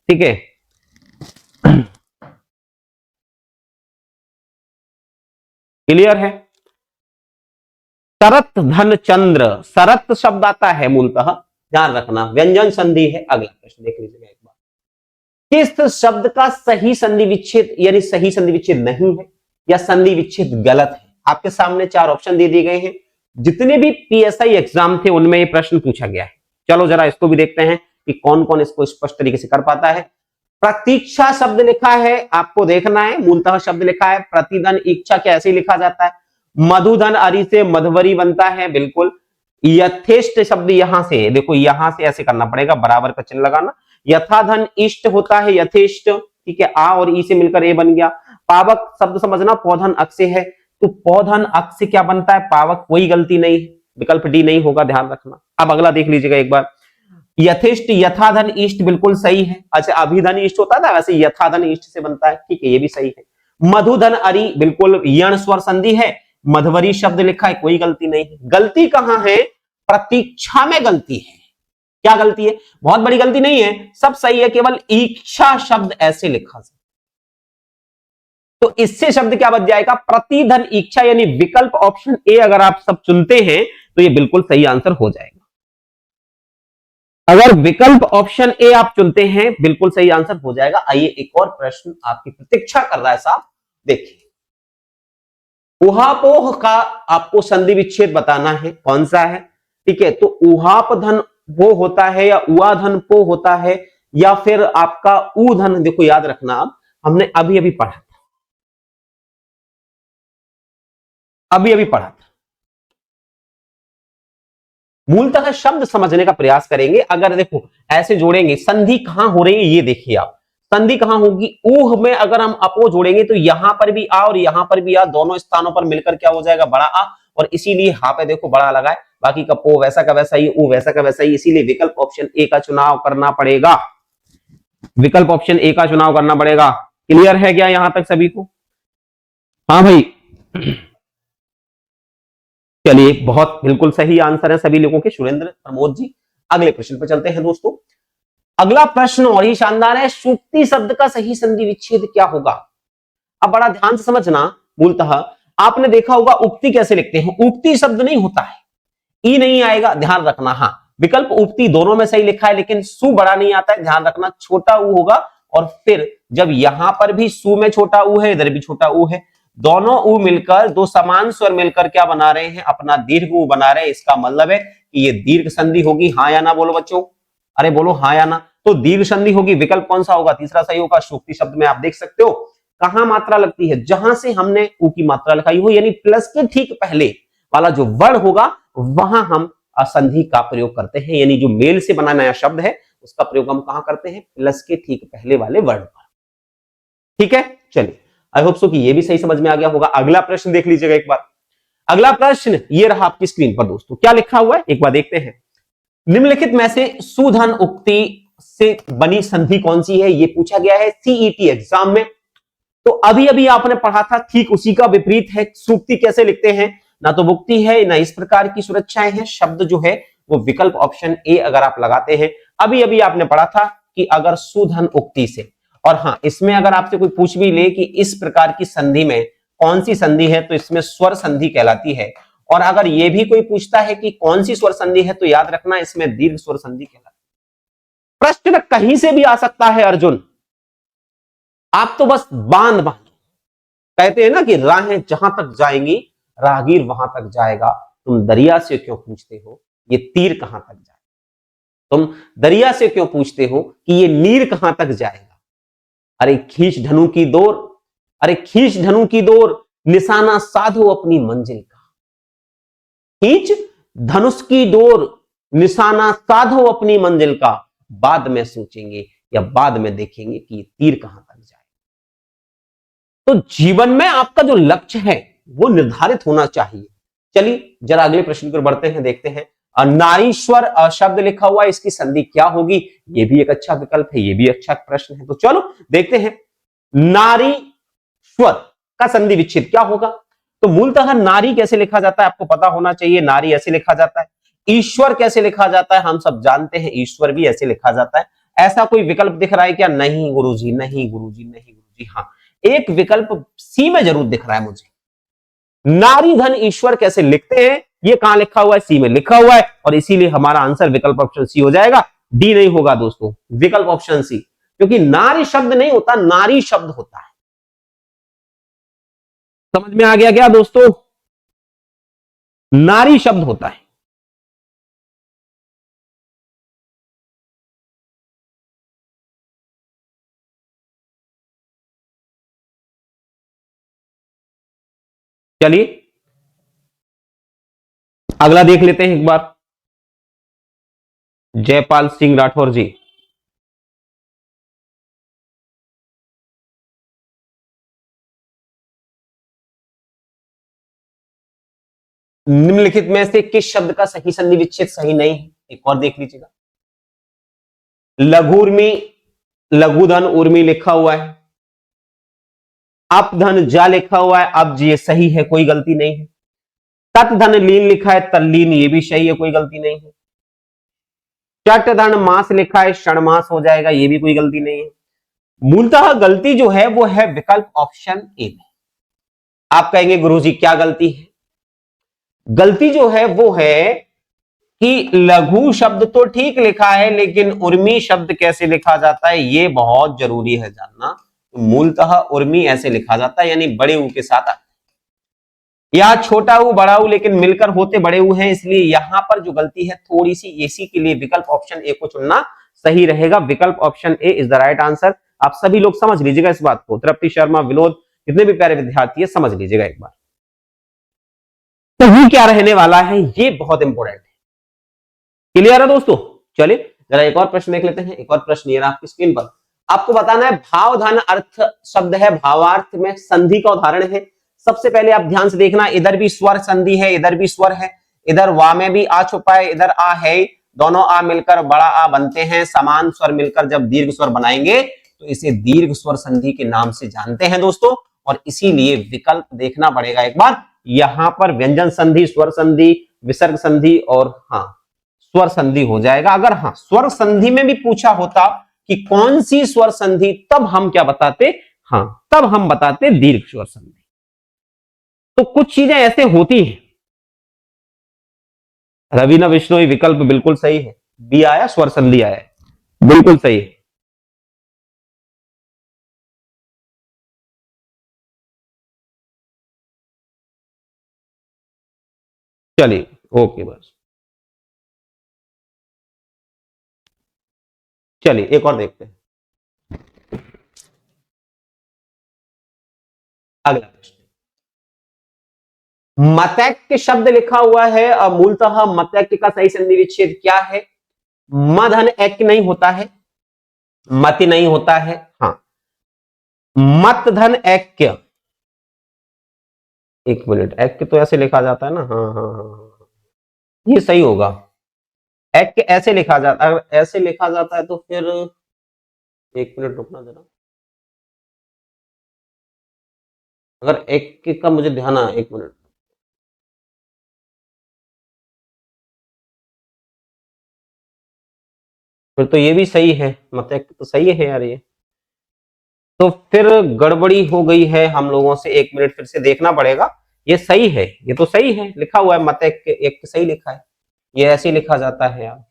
ठीक है। क्लियर है। शरत धन चंद्र, शरत शब्द आता है मूलतः, ध्यान रखना व्यंजन संधि है। अगला प्रश्न देख लीजिएगा एक बार, किस शब्द का सही संधि विच्छेद यानी सही संधि विच्छेद नहीं है या संधि विच्छेद गलत है। आपके सामने 4 ऑप्शन दे दिए गए हैं। जितने भी पीएसआई एग्जाम थे उनमें ये प्रश्न पूछा गया है। चलो जरा इसको भी देखते हैं कि कौन कौन इसको स्पष्ट तरीके से कर पाता है। प्रतीक्षा शब्द लिखा है, आपको देखना है मूलतः शब्द लिखा है। प्रतिधन इच्छा कैसे लिखा जाता है, मधुधन अरि से मधुवरी बनता है, बिल्कुल। यथेष्ट शब्द यहां से देखो, यहां से ऐसे करना पड़ेगा, बराबर का चिन्ह लगाना। यथाधन इष्ट होता है, यथेष्ट, ठीक है। आ और ई से मिलकर ए बन गया। पावक शब्द समझना, पौधन अक से है, तो पौधन अक से क्या बनता है, पावक। कोई गलती नहीं है, विकल्प डी नहीं होगा, ध्यान रखना। अब अगला देख लीजिएगा एक बार, यथेष्ट यथाधन इष्ट, बिल्कुल सही है। अच्छा, अभिधन इष्ट होता था, वैसे यथाधन इष्ट से बनता है, ठीक है, ये भी सही है। मधुधन अरि, बिल्कुल यण स्वर संधि है। मधुवरी शब्द लिखा है, कोई गलती नहीं है। गलती कहां है, प्रतीक्षा में गलती है। क्या गलती है, बहुत बड़ी गलती नहीं है, सब सही है, केवल इच्छा शब्द ऐसे लिखा है। तो इससे शब्द क्या बच जाएगा, प्रतिधन इच्छा, यानी विकल्प ऑप्शन ए अगर आप सब चुनते हैं तो ये बिल्कुल सही आंसर हो जाएगा। अगर विकल्प ऑप्शन ए आप चुनते हैं बिल्कुल सही आंसर हो जाएगा। आइए एक और प्रश्न आपकी प्रतीक्षा कर रहा है साहब, देखिए। उहापोह का आपको संधि विच्छेद बताना है, कौन सा है, ठीक है। तो उहाप धन वो होता है या उआ धन पो होता है या फिर आपका ऊ धन, देखो याद रखना, आप हमने अभी अभी पढ़ा था, अभी अभी पढ़ा था। मूलतः शब्द समझने का प्रयास करेंगे। अगर देखो ऐसे जोड़ेंगे, संधि कहां हो रही है ये देखिए आप, संधि कहां होगी, ऊह में अगर हम अपो जोड़ेंगे तो यहां पर भी आ और यहां पर भी आ, दोनों स्थानों पर मिलकर क्या हो जाएगा, बड़ा आ। और इसीलिए हा पे देखो बड़ा लगा है, बाकी का पो वैसा का वैसा ही, ऊ वैसा का वैसा ही, इसीलिए विकल्प ऑप्शन ए का चुनाव करना पड़ेगा। विकल्प ऑप्शन ए का चुनाव करना पड़ेगा। क्लियर है क्या यहां तक सभी को? हाँ भाई, चलिए, बहुत बिल्कुल सही आंसर है सभी लोगों के, सुरेंद्र प्रमोद जी। अगले प्रश्न पर चलते हैं दोस्तों। अगला प्रश्न और ही शानदार है, सूक्ति शब्द का सही संधि विच्छेद क्या होगा। अब बड़ा ध्यान से समझना, मूलतः आपने देखा होगा उक्ति कैसे लिखते हैं, उक्ति शब्द नहीं होता है, ई नहीं आएगा, ध्यान रखना। हाँ, विकल्प उक्ति दोनों में सही लिखा है, लेकिन सु बड़ा नहीं आता है, ध्यान रखना, छोटा ऊ होगा। और फिर जब यहां पर भी सु में छोटा ऊ है, इधर भी छोटा ऊ है, दोनों ऊ मिलकर, दो समान स्वर मिलकर क्या बना रहे हैं, अपना दीर्घ ऊ बना रहे हैं। इसका मतलब है कि ये दीर्घ संधि होगी। हाँ या ना बोलो बच्चों, अरे बोलो हाँ या ना। तो दीर्घ संधि होगी, विकल्प कौन सा होगा, तीसरा सही होगा। सूक्ति शब्द में आप देख सकते हो कहां मात्रा लगती है, जहां से हमने ऊ की मात्रा लिखाई हो, यानी प्लस के ठीक पहले वाला जो वर्ण होगा वहां हम संधि का प्रयोग करते हैं। यानी जो मेल से बना नया शब्द है उसका प्रयोग हम कहां करते हैं, प्लस के ठीक पहले वाले वर्ण पर। ठीक है, चलिए, आई होप सो कि ये भी सही समझ में आ गया होगा। अगला प्रश्न देख लीजिएगा एक बार। अगला प्रश्न ये रहा आपकी स्क्रीन पर दोस्तों, क्या लिखा हुआ है एक बार देखते हैं। निम्नलिखित में से सुधन उक्ति से बनी संधि कौन सी है, ये पूछा गया है सीईटी एग्जाम में। तो अभी अभी आपने पढ़ा था, ठीक उसी का विपरीत है। सूक्ति कैसे लिखते हैं, ना तो मुक्ति है ना इस प्रकार की सुरक्षाएं हैं। शब्द जो है वो विकल्प ऑप्शन ए अगर आप लगाते हैं, अभी अभी आपने पढ़ा था कि अगर सुधन उक्ति से, और हाँ, इसमें अगर आपसे कोई पूछ भी ले कि इस प्रकार की संधि में कौन सी संधि है, तो इसमें स्वर संधि कहलाती है। और अगर यह भी कोई पूछता है कि कौन सी स्वर संधि है, तो याद रखना इसमें दीर्घ स्वर संधि कहलाती है। प्रश्न कहीं से भी आ सकता है अर्जुन, आप तो बस बांध कहते हैं ना कि राहें जहां तक जाएंगी राहगीर वहां तक जाएगा। तुम दरिया से क्यों पूछते हो ये तीर कहां तक जाएगा, तुम दरिया से क्यों पूछते हो कि ये नीर कहां तक जाएगा। अरे खींच धनु की डोर, अरे खींच धनु की डोर, निशाना साधो अपनी मंजिल का। खींच धनुष की डोर, निशाना साधो अपनी मंजिल का, बाद में सोचेंगे या बाद में देखेंगे कि ये तीर कहां तक जाएगा। तो जीवन में आपका जो लक्ष्य है वो निर्धारित होना चाहिए। चलिए जरा अगले प्रश्न पर बढ़ते हैं, देखते हैं नारीश्वर शब्द लिखा हुआ है, इसकी संधि क्या होगी? ये भी एक अच्छा विकल्प है, ये भी अच्छा प्रश्न है। तो चलो देखते हैं, नारीश्वर का संधि विच्छेद क्या होगा। तो मूलतः नारी कैसे लिखा जाता है आपको पता होना चाहिए, नारी ऐसे लिखा जाता है। ईश्वर कैसे लिखा जाता है हम सब जानते हैं, ईश्वर भी ऐसे लिखा जाता है। ऐसा कोई विकल्प दिख रहा है क्या? नहीं गुरुजी, नहीं गुरुजी, नहीं गुरुजी। हाँ, एक विकल्प सी में जरूर दिख रहा है मुझे। नारी धन ईश्वर कैसे लिखते हैं, ये कहां लिखा हुआ है? सी में लिखा हुआ है, और इसीलिए हमारा आंसर विकल्प ऑप्शन सी हो जाएगा, डी नहीं होगा दोस्तों, विकल्प ऑप्शन सी। क्योंकि नारी शब्द नहीं होता, नारी शब्द होता है। समझ में आ गया क्या दोस्तों? नारी शब्द होता है। चलिए अगला देख लेते हैं एक बार। जयपाल सिंह राठौर जी, निम्नलिखित में से किस शब्द का सही संधि विच्छेद सही नहीं है? एक और देख लीजिएगा। लघुर्मी, लघुधन उर्मी लिखा हुआ है, अपधन जा लिखा हुआ है, अब जी ये सही है, कोई गलती नहीं है। तत् धन लीन लिखा है, तल्लीन, ये भी सही है, कोई गलती नहीं है। चट धन मास लिखा है, षणमास हो जाएगा, ये भी कोई गलती नहीं है। मूलतः गलती जो है वो है विकल्प ऑप्शन ए में। आप कहेंगे गुरुजी क्या गलती है? गलती जो है वो है कि लघु शब्द तो ठीक लिखा है, लेकिन उर्मी शब्द कैसे लिखा जाता है ये बहुत जरूरी है जानना। मूलतः उर्मी ऐसे लिखा जाता है, यानी बड़े ऊ के साथ, या छोटा ऊ बड़ा ऊ, लेकिन मिलकर होते बड़े ऊ हैं, इसलिए यहां पर जो गलती है थोड़ी सी, इसी के लिए विकल्प ऑप्शन ए को चुनना सही रहेगा। विकल्प option A is the right answer. आप सभी लोग समझ लीजिएगा इस बात को, तृप्ति शर्मा, विनोद, जितने भी प्यारे विद्यार्थी है समझ लीजिएगा एक बार। तो ये क्या रहने वाला है, ये बहुत इंपॉर्टेंट है। क्लियर है दोस्तों? चलिए जरा एक और प्रश्न देख लेते हैं। एक और प्रश्न ये रहा आपकी स्क्रीन पर। आपको बताना है भावधन अर्थ शब्द है, भावार्थ में संधि का उदाहरण है। सबसे पहले आप ध्यान से देखना, इधर भी स्वर संधि है, इधर भी स्वर है, इधर वा में भी आ छुपा है, इधर आ है, दोनों आ मिलकर बड़ा आ बनते हैं। समान स्वर मिलकर जब दीर्घ स्वर बनाएंगे तो इसे दीर्घ स्वर संधि के नाम से जानते हैं दोस्तों। और इसीलिए विकल्प देखना पड़ेगा एक बार। यहां पर व्यंजन संधि, स्वर संधि, विसर्ग संधि और हाँ स्वर संधि हो जाएगा। अगर हाँ स्वर संधि में भी पूछा होता कि कौन सी स्वर संधि, तब हम क्या बताते? हाँ तब हम बताते दीर्घ स्वर संधि। तो कुछ चीजें ऐसे होती हैं। रवीना विश्नोई विकल्प बिल्कुल सही है, बी आया, स्वर संधि आया, बिल्कुल सही है। चलिए ओके बस, चलिए एक और देखते हैं। अगला प्रश्न, मतैक्य शब्द लिखा हुआ है। मूलतः मतैक्य का सही संधि विच्छेद क्या है? मधन ऐक्य नहीं होता है, मति नहीं होता है, हाँ मत धन ऐक्य। एक मिनट, ऐक्य तो ऐसे लिखा जाता है ना, हाँ हाँ हाँ हाँ, ये सही होगा। ऐक्य ऐसे लिखा जाता है, अगर ऐसे लिखा जाता है तो फिर एक मिनट रुकना जरा, अगर ऐक्य का मुझे ध्यान आया, एक मिनट, फिर तो ये भी सही है, मत ऐक्य तो सही है यार ये। तो फिर गड़बड़ी हो गई है हम लोगों से, एक मिनट फिर से देखना पड़ेगा। ये सही है, ये तो सही है, लिखा हुआ है मत ऐक्य, एक सही लिखा है, ये ऐसे ही लिखा जाता है यार।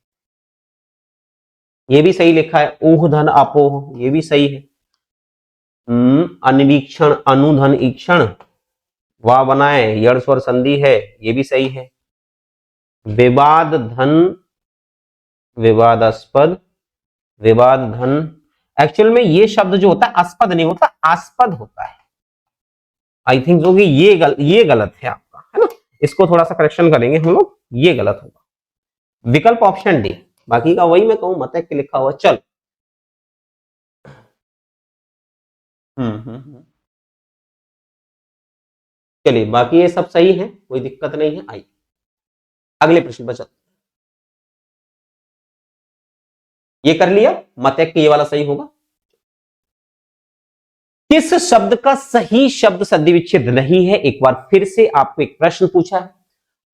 ये भी सही लिखा है, ऊह धन अपोह, ये भी सही है। अन्वीक्षण, अनुधन ईक्षण, वाह बनाए, यड़ स्वर संधि है, ये भी सही है। विवाद धन, विवादास्पद, विवाद धन, एक्चुअल में ये शब्द जो होता है अस्पद नहीं होता, आस्पद होता है। आई थिंक जो कि ये गलत है आपका, है ना, इसको थोड़ा सा करेक्शन करेंगे हम लोग, ये गलत होगा। विकल्प ऑप्शन डी, बाकी का वही मैं कहूं मतक के लिखा हुआ। चल चलिए बाकी ये सब सही है, कोई दिक्कत नहीं है। आइए अगले प्रश्न पर चलते हैं। ये कर लिया, मत एक ये वाला सही होगा। किस शब्द का सही शब्द संधि विच्छेद नहीं है? एक बार फिर से आपको एक प्रश्न पूछा है,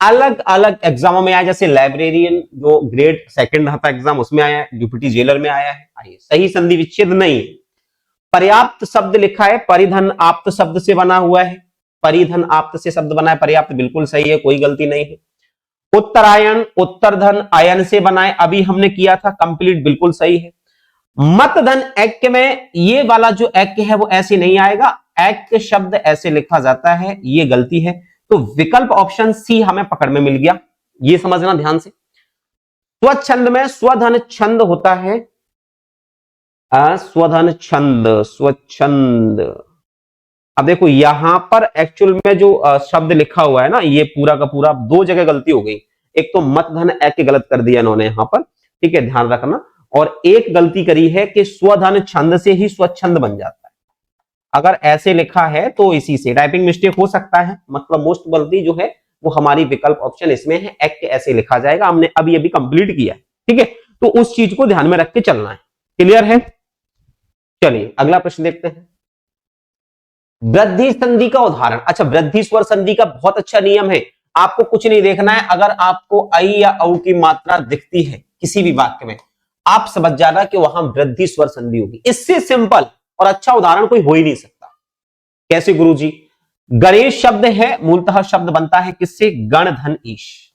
अलग अलग एग्जामों में आया, जैसे लाइब्रेरियन जो ग्रेड सेकंड था एग्जाम उसमें आया है, डिप्टी जेलर में आया है। आइए, सही संधि विच्छेद नहीं है। पर्याप्त शब्द लिखा है, परिधन आप्त शब्द से बना हुआ है, परिधन आप्त से शब्द बना है, पर्याप्त बिल्कुल सही है, कोई गलती नहीं है। उत्तरायण उत्तरधन आयन से बनाए, अभी हमने किया था, कंप्लीट बिल्कुल सही है। मतधन ऐक्य में ये वाला जो ऐक्य है वो ऐसे नहीं आएगा, ऐक्य शब्द ऐसे लिखा जाता है, ये गलती है। तो विकल्प ऑप्शन सी हमें पकड़ में मिल गया, ये समझना ध्यान से। स्वच्छंद में स्वधन छंद होता है, स्वधन छंद, स्वच्छंद। अब देखो यहां पर एक्चुअल में जो शब्द लिखा हुआ है ना, ये पूरा का पूरा दो जगह गलती हो गई। एक तो मतधन ऐक्य गलत कर दिया इन्होंने यहां पर, ठीक है, ध्यान रखना। और एक गलती करी है कि स्वधन छंद से ही स्वच्छंद बन जाता है, अगर ऐसे लिखा है तो इसी से टाइपिंग मिस्टेक हो सकता है, मतलब मोस्ट गलती जो है वो हमारी विकल्प ऑप्शन इसमें है, ऐक्य ऐसे लिखा जाएगा, हमने अभी अभी कंप्लीट किया है, ठीक है। तो उस चीज को ध्यान में रख के चलना है, क्लियर है। चलिए अगला प्रश्न देखते हैं, वृद्धि संधि का उदाहरण। अच्छा, वृद्धि स्वर संधि का बहुत अच्छा नियम है, आपको कुछ नहीं देखना है, अगर आपको आई या औ की मात्रा दिखती है किसी भी वाक्य में, आप समझ जाना कि वहां वृद्धि स्वर संधि होगी। इससे सिंपल और अच्छा उदाहरण कोई हो ही नहीं सकता। कैसे गुरुजी? गणेश शब्द है, मूलतः शब्द बनता है किससे? गण धन ईश,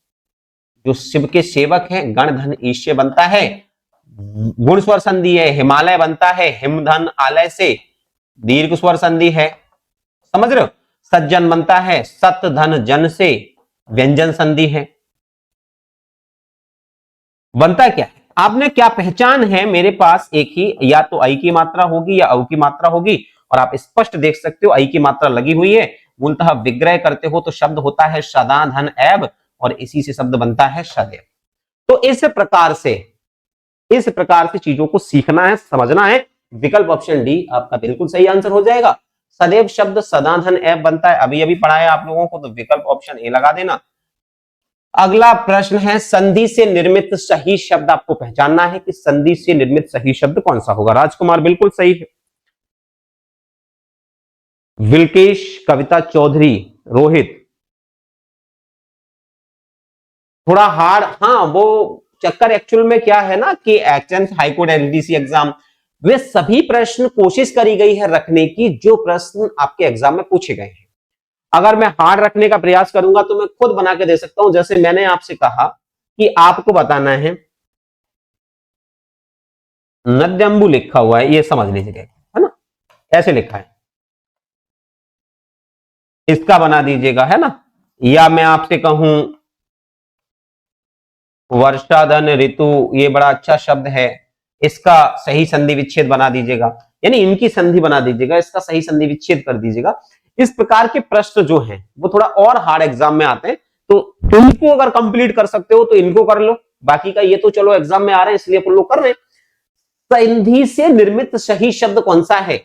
जो शिव के सेवक हैं, गण धन ईश से बनता है। गुण स्वर संधि है, हिमालय बनता है हिमधन आलय से, दीर्घ स्वर संधि है, समझ रहे हो। सज्जन बनता है सत धन जन से, व्यंजन संधि है। बनता क्या है? आपने क्या पहचान है, मेरे पास एक ही, या तो आई की मात्रा होगी या औ की मात्रा होगी, और आप स्पष्ट देख सकते हो आई की मात्रा लगी हुई है। मूलतः विग्रह करते हो तो शब्द होता है सदा धन एब, और इसी से शब्द बनता है सदैव। तो इस प्रकार से चीजों को सीखना है, समझना है। विकल्प ऑप्शन डी आपका बिल्कुल सही आंसर हो जाएगा। सदैव शब्द सदा धन एब बनता है, अभी अभी पढ़ाया आप लोगों को, तो विकल्प ऑप्शन ए लगा देना। अगला प्रश्न है, संधि से निर्मित सही शब्द आपको पहचानना है कि संधि से निर्मित सही शब्द कौन सा होगा। राजकुमार बिल्कुल सही है, विल्केश, कविता चौधरी, रोहित थोड़ा हार्ड। हाँ, वो चक्कर एक्चुअल में क्या है ना कि एक्चेंस हाईकोर्ट एलडीसी एग्जाम वे सभी प्रश्न कोशिश करी गई है रखने की जो प्रश्न आपके एग्जाम में पूछे गए हैं। अगर मैं हार्ड रखने का प्रयास करूंगा तो मैं खुद बना के दे सकता हूं। जैसे मैंने आपसे कहा कि आपको बताना है, नद्यंबु लिखा हुआ है, ये समझ लीजिएगा, है ना, ऐसे लिखा है, इसका बना दीजिएगा, है ना। या मैं आपसे कहूं वर्षाधन ऋतु, ये बड़ा अच्छा शब्द है, इसका सही संधि विच्छेद बना दीजिएगा, यानी इनकी संधि बना दीजिएगा, इसका सही संधि विच्छेद कर दीजिएगा। इस प्रकार के प्रश्न जो हैं वो थोड़ा और हार्ड एग्जाम में आते हैं, तो तुमको अगर कंप्लीट कर सकते हो तो इनको कर लो, बाकी का ये तो चलो एग्जाम में आ रहे हैं इसलिए अपन लोग कर रहे हैं। संधि से निर्मित सही शब्द कौन सा है?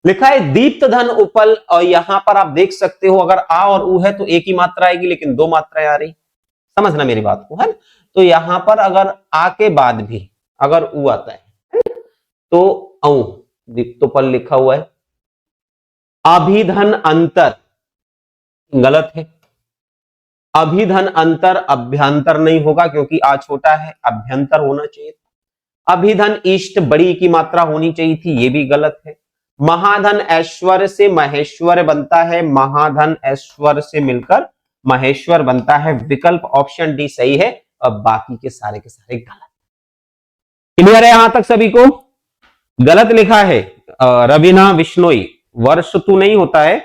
लिखा है दीप्त धन उपल, और यहां पर आप देख सकते हो अगर आ और उ है तो एक ही मात्रा आएगी, लेकिन दो मात्राएं आ रही, समझना मेरी बात को, है। तो यहां पर अगर आ के बाद भी अगर उ आता है तो औ, दीप्तोपल लिखा हुआ है। अभिधन अंतर गलत है, अभिधन अंतर अभ्यंतर नहीं होगा क्योंकि आ छोटा है, अभ्यंतर होना चाहिए। अभिधन इष्ट, बड़ी की मात्रा होनी चाहिए थी, ये भी गलत है। महाधन ऐश्वर्य से महेश्वर बनता है, महाधन ऐश्वर्य से मिलकर महेश्वर बनता है, विकल्प ऑप्शन डी सही है, और बाकी के सारे गलत। क्लियर है यहां तक सभी को? गलत लिखा है रवीना विश्नोई, वर्ष तो नहीं होता है,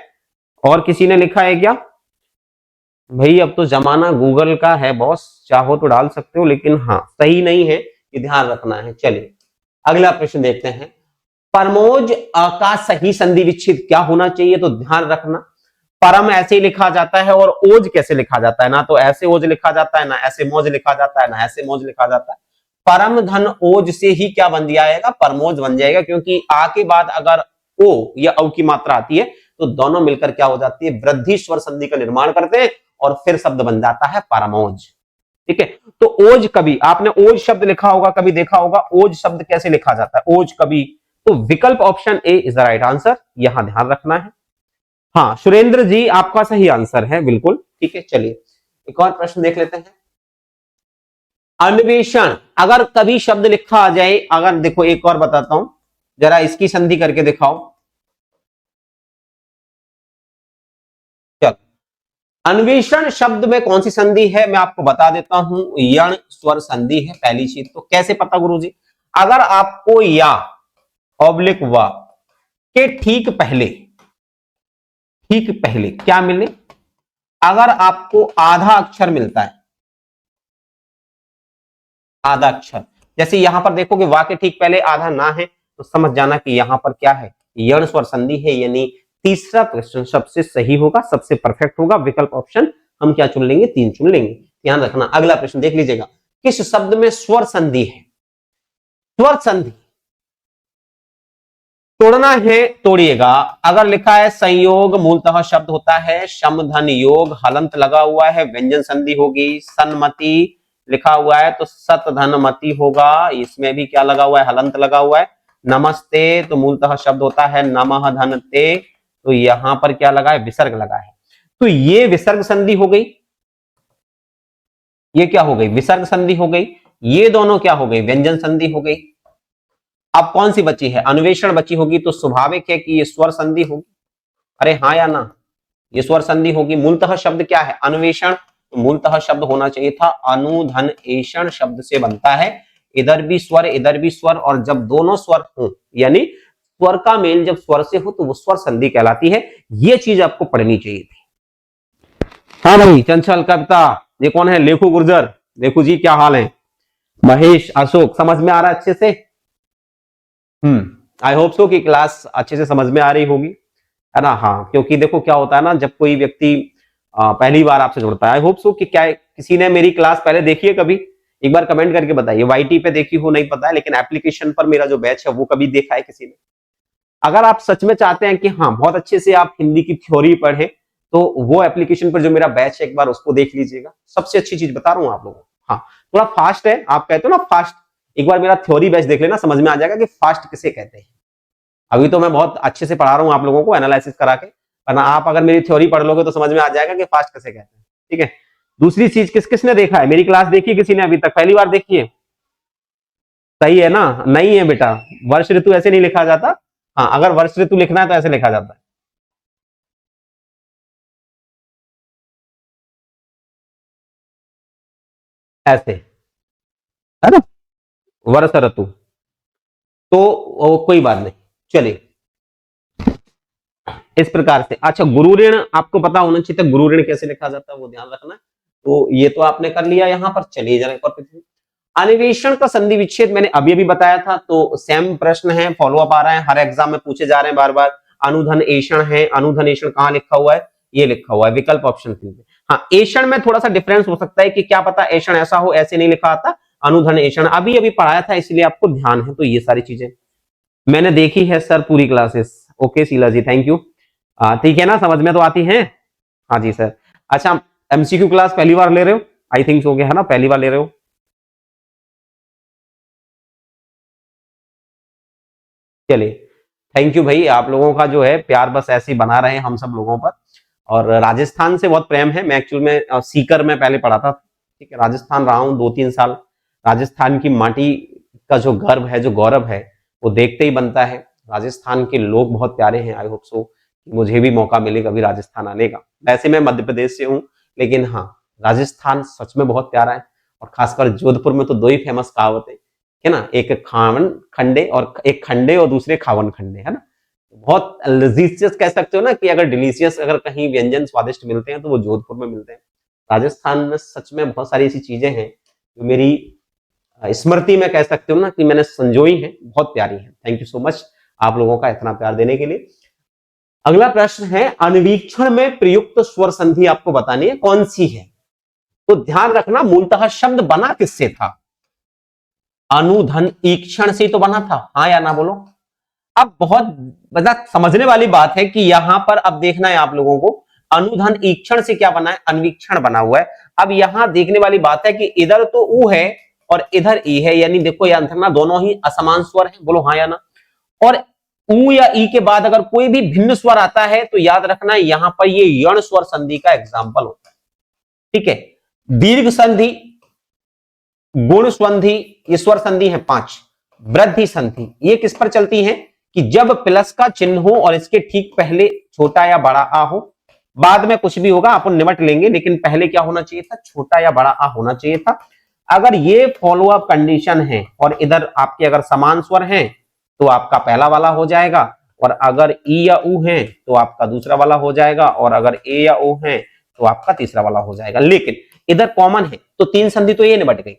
और किसी ने लिखा है क्या भाई? अब तो जमाना गूगल का है बॉस, चाहो तो डाल सकते हो, लेकिन हाँ सही नहीं है, ये ध्यान रखना है। चलिए अगला प्रश्न देखते हैं, परमोज का सही संधि विच्छेद क्या होना चाहिए? तो ध्यान रखना, परम ऐसे ही लिखा जाता है, और ओज कैसे लिखा जाता है? ना तो ऐसे ओज लिखा जाता है, ना ऐसे मौज लिखा जाता है, ना ऐसे मौज लिखा जाता है। परम धन ओज से ही क्या बन जाएगा? परमोज बन जाएगा, क्योंकि आ के बाद अगर ओ या औ की मात्रा आती है तो दोनों मिलकर क्या हो जाती है? वृद्धि स्वर संधि का निर्माण करते हैं, और फिर शब्द बन जाता है परमोज। ठीक है। तो ओज कभी, आपने ओज शब्द लिखा होगा, कभी देखा होगा ओज शब्द कैसे लिखा जाता है, ओज कभी। तो विकल्प option A is the right answer, यहां ध्यान रखना है। हाँ सुरेंद्र जी आपका सही आंसर है, बिल्कुल ठीक है। चलिए एक और प्रश्न देख लेते हैं। अन्वेषण, अगर कभी शब्द लिखा आ जाए, अगर देखो एक और बताता हूं, जरा इसकी संधि करके दिखाओ। चलो, अन्वेषण शब्द में कौन सी संधि है मैं आपको बता देता हूं, यण स्वर संधि है पहली चीज। तो कैसे पता गुरुजी, अगर आपको या ऑब्लिक वा के ठीक पहले क्या मिले, अगर आपको आधा अक्षर मिलता है, आधा अक्षर, जैसे यहां पर देखोगे वा के ठीक पहले आधा ना है, तो समझ जाना कि यहां पर क्या है, यण स्वर संधि है। यानी तीसरा प्रश्न सबसे सही होगा, सबसे परफेक्ट होगा। विकल्प ऑप्शन हम क्या चुन लेंगे, 3 चुन लेंगे, ध्यान रखना। अगला प्रश्न देख लीजिएगा, किस शब्द में स्वर संधि है, स्वर संधि तोड़ना है तोड़िएगा। अगर लिखा है संयोग, मूलतः शब्द होता है शम धन योग, हलंत लगा हुआ है व्यंजन संधि होगी। सन्मति लिखा हुआ है तो सत धन मति होगा, इसमें भी क्या लगा हुआ है, हलंत लगा हुआ है। नमस्ते तो मूलतः शब्द होता है नमः धन ते, तो यहां पर क्या लगा है, विसर्ग लगा है। तो ये विसर्ग संधि हो गई, ये क्या हो गई, विसर्ग संधि हो गई। ये दोनों क्या हो गई, व्यंजन संधि हो गई। अब कौन सी बची है, अन्वेषण बची होगी, तो स्वाभाविक है कि ये स्वर संधि होगी। अरे हाँ या ना, ये स्वर संधि होगी। मूलतः शब्द क्या है, अन्वेषण, तो मूलतः शब्द होना चाहिए था अनुधन एषण शब्द से बनता है। इधर भी स्वर इधर भी स्वर, और जब दोनों स्वर हो, यानी स्वर का मेल जब स्वर से हो तो वो स्वर संधि कहलाती है। ये चीज आपको पढ़नी चाहिए थी। हाँ भाई चंचल कविता, ये कौन है, लेखू गुर्जर, लेखू जी क्या हाल है, महेश अशोक, समझ में आ रहा है अच्छे से। आई होप सो कि क्लास अच्छे से समझ में आ रही होगी, है ना। हाँ क्योंकि देखो क्या होता है ना, जब कोई व्यक्ति पहली बार आपसे जुड़ता है, आई होप सो कि क्या किसी ने मेरी क्लास पहले देखी है कभी, एक बार कमेंट करके बताइए। वाईटी पे देखी हो नहीं पता है, लेकिन एप्लीकेशन पर मेरा जो बैच है वो कभी देखा है किसी ने। अगर आप सच में चाहते हैं कि हाँ बहुत अच्छे से आप हिंदी की थ्योरी पढ़े, तो वो एप्लीकेशन पर जो मेरा बैच है एक बार उसको देख लीजिएगा। सबसे अच्छी चीज बता रहा हूँ आप लोगों को। हाँ थोड़ा फास्ट है, आप कहते हो ना फास्ट, एक बार मेरा थ्योरी बैच देख लेना, समझ में आ जाएगा कि फास्ट किसे कहते हैं। अभी तो मैं बहुत अच्छे से पढ़ा रहा हूं आप लोगों को एनालिसिस करा के, वरना आप अगर मेरी थ्योरी पढ़ लोगे तो समझ में आ जाएगा कि फास्ट किसे कहते हैं। ठीक है, दूसरी चीज किस किसने देखा है, मेरी क्लास देखी किसी ने अभी तक, पहली बार देखी है, सही है ना। नहीं है बेटा, वर्ष ऋतु ऐसे नहीं लिखा जाता। हाँ अगर वर्ष ऋतु लिखना है तो ऐसे लिखा जाता है, ऐसे, है ना, वर्ष ऋतु। तो कोई बात नहीं, चलिए इस प्रकार से। अच्छा गुरु ऋण आपको पता होना चाहिए था, गुरु ऋण कैसे लिखा जाता है वो ध्यान रखना। तो ये तो आपने कर लिया यहां पर। चलिए जरा एक और, अन्वेषण का संधि विच्छेद मैंने अभी अभी बताया था, तो सेम प्रश्न है, फॉलो अप आ रहा है, हर एग्जाम में पूछे जा रहे हैं बार बार। अनुधन एषण है, अनुधन एषण कहां लिखा हुआ है, ये लिखा हुआ है विकल्प ऑप्शन 3 में। हाँ एषण में थोड़ा सा डिफरेंस हो सकता है कि क्या पता एषण ऐसा हो, ऐसे नहीं लिखा आता, अनुधन एषण अभी अभी पढ़ाया था इसलिए आपको ध्यान है। तो ये सारी चीजें मैंने देखी है सर पूरी classes. Okay Sheela ji thank you. ठीक है ना, समझ में तो आती है। हाँ जी सर। अच्छा एमसीक्यू क्लास पहली बार ले रहे हो, आई थिंक हो गया है ना, पहली बार ले रहे हो। चलिए थैंक यू भाई, आप लोगों का जो है प्यार बस ऐसे ही बना रहे हम सब लोगों पर। और राजस्थान से बहुत प्रेम है, मैं एक्चुअल में सीकर में पहले पढ़ा था। ठीक है, राजस्थान रहा हूँ 2-3 साल। राजस्थान की माटी का जो गर्व है, जो गौरव है, वो देखते ही बनता है। राजस्थान के लोग बहुत प्यारे हैं, आई होप सो मुझे भी मौका मिले कभी राजस्थान आने का। वैसे मैं मध्य प्रदेश से हूँ, लेकिन हाँ राजस्थान सच में बहुत प्यारा है। और खासकर जोधपुर में तो 2 ही फेमस कहावतें है ना, एक खावन खंडे और एक खंडे और दूसरे खावन खंडे, है ना। बहुत लजीजियस कह सकते हो ना, कि अगर डिलीशियस अगर कहीं व्यंजन स्वादिष्ट मिलते हैं तो वो जोधपुर में मिलते हैं। राजस्थान में सच में बहुत सारी ऐसी चीजें हैं जो मेरी स्मृति में कह सकते हो ना कि मैंने संजोई है, बहुत प्यारी है। थैंक यू सो मच आप लोगों का इतना प्यार देने के लिए। अगला प्रश्न है, अन्वीक्षण में प्रयुक्त स्वर संधि आपको बतानी है कौन सी है। तो ध्यान रखना मूलतः शब्द बना किससे था, अनुधन ईक्षण से तो बना था, हाँ या ना बोलो। अब बहुत मतलब समझने वाली बात है कि यहां पर अब देखना है आप लोगों को, अनुधन ईक्षण से क्या बना है, अन्वीक्षण बना हुआ है। अब यहां देखने वाली बात है कि इधर तो ऊ है और इधर ई है, यानी देखो याद रखना दोनों ही असमान स्वर है, बोलो हाँ या ना। और ऊ या ई के बाद अगर कोई भी भिन्न स्वर आता है तो याद रखना यहां पर ये यण स्वर संधि का एग्जाम्पल होता है। ठीक है, दीर्घ संधि, गुण संधि, ये स्वर संधि है 5। वृद्धि संधि ये किस पर चलती है कि जब प्लस का चिन्ह हो और इसके ठीक पहले छोटा या बड़ा आ हो, बाद में कुछ भी होगा अपन निमट लेंगे, लेकिन पहले क्या होना चाहिए था, छोटा या बड़ा आ होना चाहिए था। अगर ये फॉलो अप कंडीशन है और इधर आपके अगर समान स्वर हैं तो आपका पहला वाला हो जाएगा, और अगर ई या ऊ है तो आपका दूसरा वाला हो जाएगा, और अगर ए या ओ है तो आपका तीसरा वाला हो जाएगा। लेकिन इधर कॉमन है तो 3 संधि तो ये निबट गई।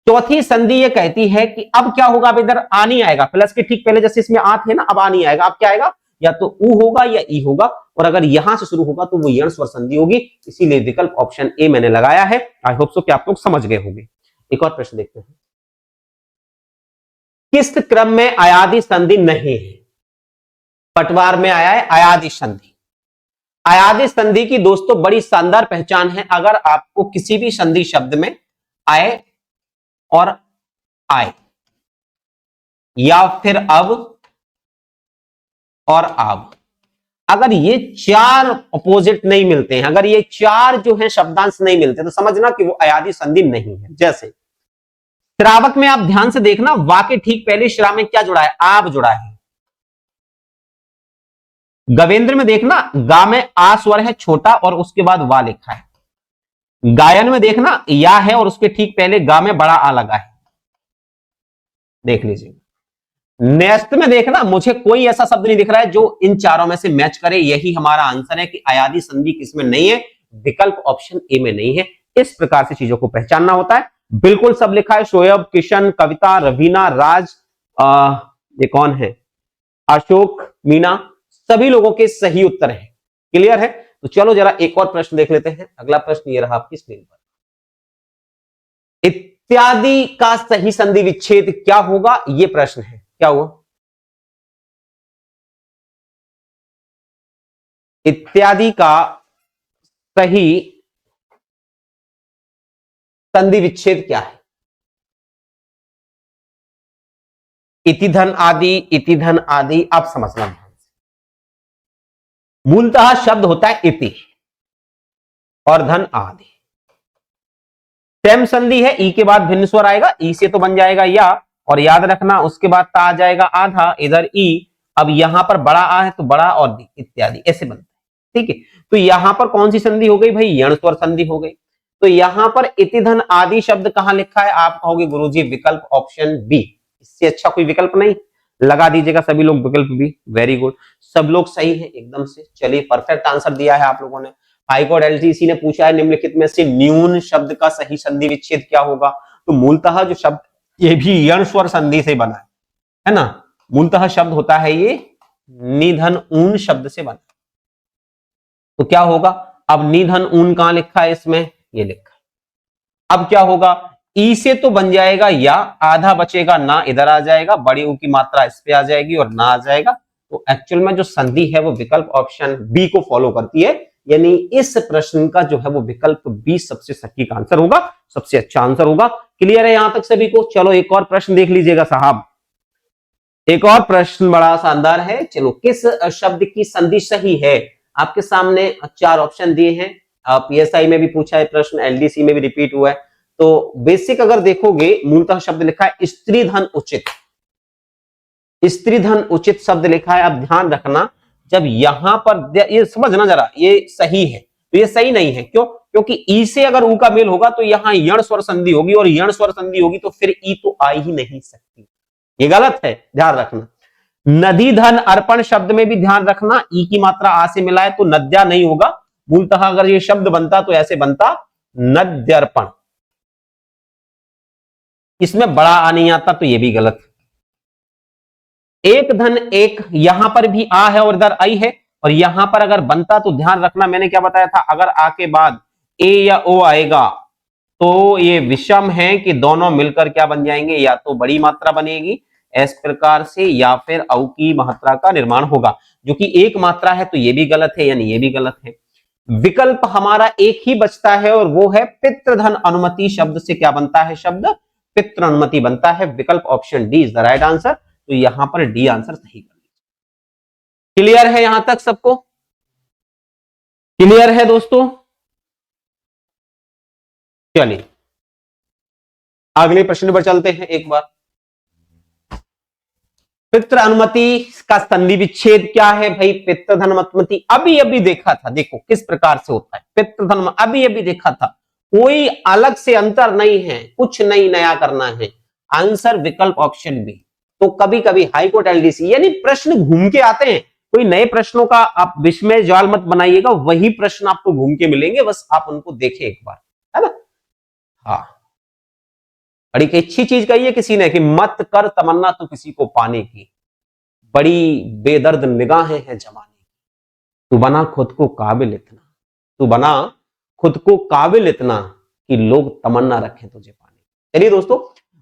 चौथी संधि ये कहती है कि अब क्या होगा, अब इधर आ नहीं आएगा, प्लस के ठीक पहले जैसे इसमें आ थे ना, अब आ नहीं आएगा। अब क्या आएगा, या तो ऊ होगा या ई होगा, और अगर यहां से शुरू होगा तो वो यण स्वर संधि होगी। इसीलिए विकल्प ऑप्शन ए मैंने लगाया है। आई होप सो कि आप लोग समझ गए होंगे। एक और प्रश्न देखते हैं, किस क्रम में अयादि संधि नहीं है? पटवार में आया है अयादि संधि। अयादि संधि की दोस्तों बड़ी शानदार पहचान है, अगर आपको किसी भी संधि शब्द में आए और आए या फिर अब और अब, अगर ये 4 अपोजिट नहीं मिलते हैं, अगर ये 4 जो है शब्दांश नहीं मिलते तो समझना कि वो अयादि संधि नहीं है। जैसे श्रावक में आप ध्यान से देखना, वा के ठीक पहले श्रा में क्या जुड़ा है, आप जुड़ा है। गवेंद्र में देखना, गा में आ स्वर है छोटा और उसके बाद वा लिखा है। गायन में देखना, या है और उसके ठीक पहले गा में बड़ा आ लगा है, देख लीजिए। नेस्त में देखना, मुझे कोई ऐसा शब्द नहीं दिख रहा है जो इन चारों में से मैच करे। यही हमारा आंसर है कि अयादि संधि किसमें नहीं है, विकल्प ऑप्शन ए में नहीं है। इस प्रकार से चीजों को पहचानना होता है। बिल्कुल सब लिखा है, शोएब, किशन, कविता, रवीना, राज, ये कौन है, अशोक, मीना, सभी लोगों के सही उत्तर है। क्लियर है? तो चलो जरा एक और प्रश्न देख लेते हैं। अगला प्रश्न ये रहा आपकी स्क्रीन पर, इत्यादि का सही संधि विच्छेद क्या होगा, ये प्रश्न है। क्या हुआ, इत्यादि का सही संधि विच्छेद क्या है? इति धन आदि, इति धन आदि, आप समझना। मूलतः शब्द होता है इति और धन आदि। सेम संधि है, ई के बाद भिन्न स्वर आएगा, ई से तो बन जाएगा या, और याद रखना उसके बाद ता आ जाएगा आधा, इधर ई। अब यहां पर बड़ा आ है तो बड़ा और दी इत्यादि ऐसे बनता है। ठीक है, तो यहां पर कौन सी संधि हो गई भाई, यण स्वर संधि हो गई। तो यहां पर इति धन आदि शब्द कहां लिखा है, आप कहोगे गुरुजी विकल्प ऑप्शन बी। इससे अच्छा कोई विकल्प नहीं, लगा दीजिएगा सभी लोग विकल्प बी। वेरी गुड, सब लोग सही है एकदम से। चलिए परफेक्ट आंसर दिया है आप लोगों ने। हाईकोर्ट एलटीसी ने पूछा है निम्नलिखित में से न्यून शब्द का सही संधि विच्छेद क्या होगा। तो मूलतः जो शब्द, ये भी यण स्वर संधि से बना है ना, मूलतः शब्द होता है ये निधन ऊन शब्द से बना। तो क्या होगा, अब निधन ऊन कहां लिखा है, इसमें ये लिखा है। अब क्या होगा, ई से तो बन जाएगा या, आधा बचेगा ना, इधर आ जाएगा, बड़ी ऊ की मात्रा इस पे आ जाएगी और ना आ जाएगा। तो एक्चुअल में जो संधि है वो विकल्प ऑप्शन बी को फॉलो करती है, यानी इस प्रश्न का जो है वो विकल्प बी सबसे सटीक आंसर होगा, सबसे अच्छा आंसर होगा। क्लियर है यहां तक सभी को? चलो एक और प्रश्न देख लीजिएगा साहब, एक और प्रश्न बड़ा शानदार है। चलो, किस शब्द की संधि सही है? आपके सामने 4 ऑप्शन दिए हैं। पीएसआई में भी पूछा है प्रश्न, एलडीसी में भी रिपीट हुआ है। तो बेसिक अगर देखोगे, मूलतः शब्द लिखा है स्त्री धन उचित, स्त्री धन उचित शब्द लिखा है। अब ध्यान रखना, जब यहां पर ये समझना जरा, ये सही है तो ये सही नहीं है। क्यों? क्योंकि ई से अगर ऊ का मेल होगा तो यहां यण स्वर संधि होगी, और यण स्वर संधि होगी तो फिर ई तो आ ही नहीं सकती, ये गलत है, ध्यान रखना। नदी धन अर्पण शब्द में भी ध्यान रखना, ई की मात्रा आ से मिला है तो नद्या नहीं होगा। मूलतः अगर ये शब्द बनता तो ऐसे बनता नद्यर्पण, इसमें बड़ा आ नहीं आता तो ये भी गलत। एक धन एक, यहां पर भी आ है और इधर आई है, और यहां पर अगर बनता तो ध्यान रखना, मैंने क्या बताया था, अगर आ के बाद ए या ओ आएगा तो ये विषम है कि दोनों मिलकर क्या बन जाएंगे, या तो बड़ी मात्रा बनेगी इस प्रकार से, या फिर औ की मात्रा का निर्माण होगा, जो कि एक मात्रा है तो ये भी गलत है, यानी ये भी गलत है। विकल्प हमारा एक ही बचता है और वो है पितृधन अनुमति। शब्द से क्या बनता है? शब्द पितृ अनुमति बनता है। विकल्प option D is the right answer. तो यहां पर डी आंसर सही कर लीजिए। क्लियर है यहां तक सबको? क्लियर है दोस्तों? चलिए अगले प्रश्न पर चलते हैं एक बार। पितृ अनुमति का संधि विच्छेद क्या है भाई? पितृधन अनुमति अभी अभी देखा था, देखो किस प्रकार से होता है। पितृधन अभी अभी देखा था, कोई अलग से अंतर नहीं है, कुछ नहीं नया करना है। आंसर विकल्प ऑप्शन बी। तो कभी कभी हाईकोर्ट एलडीसी यानी प्रश्न घूम के आते हैं, कोई नए प्रश्नों का आप विस्मय जाल मत बनाइएगा, वही प्रश्न आपको घूम के मिलेंगे, बस आप उनको देखें एक बार, है ना। हाँ, बड़ी अच्छी चीज कही है किसी ने कि मत कर तमन्ना तो किसी को पाने की, बड़ी बेदर्द निगाहें हैं जमाने की, तू बना खुद को काबिल इतना, तू बना खुद को काबिल इतना कि लोग तमन्ना रखें तुझे पाने। चलिए दोस्तों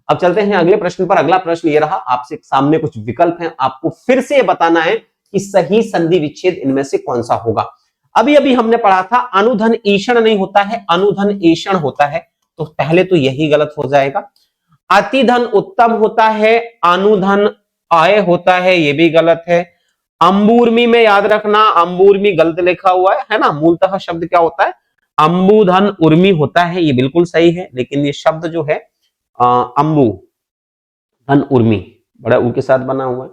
अब चलते हैं अगले प्रश्न पर। अगला प्रश्न ये रहा, आपसे सामने कुछ विकल्प हैं, आपको फिर से बताना है कि सही संधि विच्छेद इनमें से कौन सा होगा। अभी अभी हमने पढ़ा था अनुधन ईषण नहीं होता है, अनुधन ईषण होता है, तो पहले तो यही गलत हो जाएगा। अतिधन उत्तम होता है, अनुधन आय होता है, ये भी गलत है। अंबूर्मी में याद रखना, अंबूर्मी गलत लिखा हुआ है ना, मूलतः शब्द क्या होता है? अंबुधन उर्मी होता है, ये बिल्कुल सही है, लेकिन ये शब्द जो है अंबु धन उर्मी बड़ा ऊ के साथ बना हुआ है।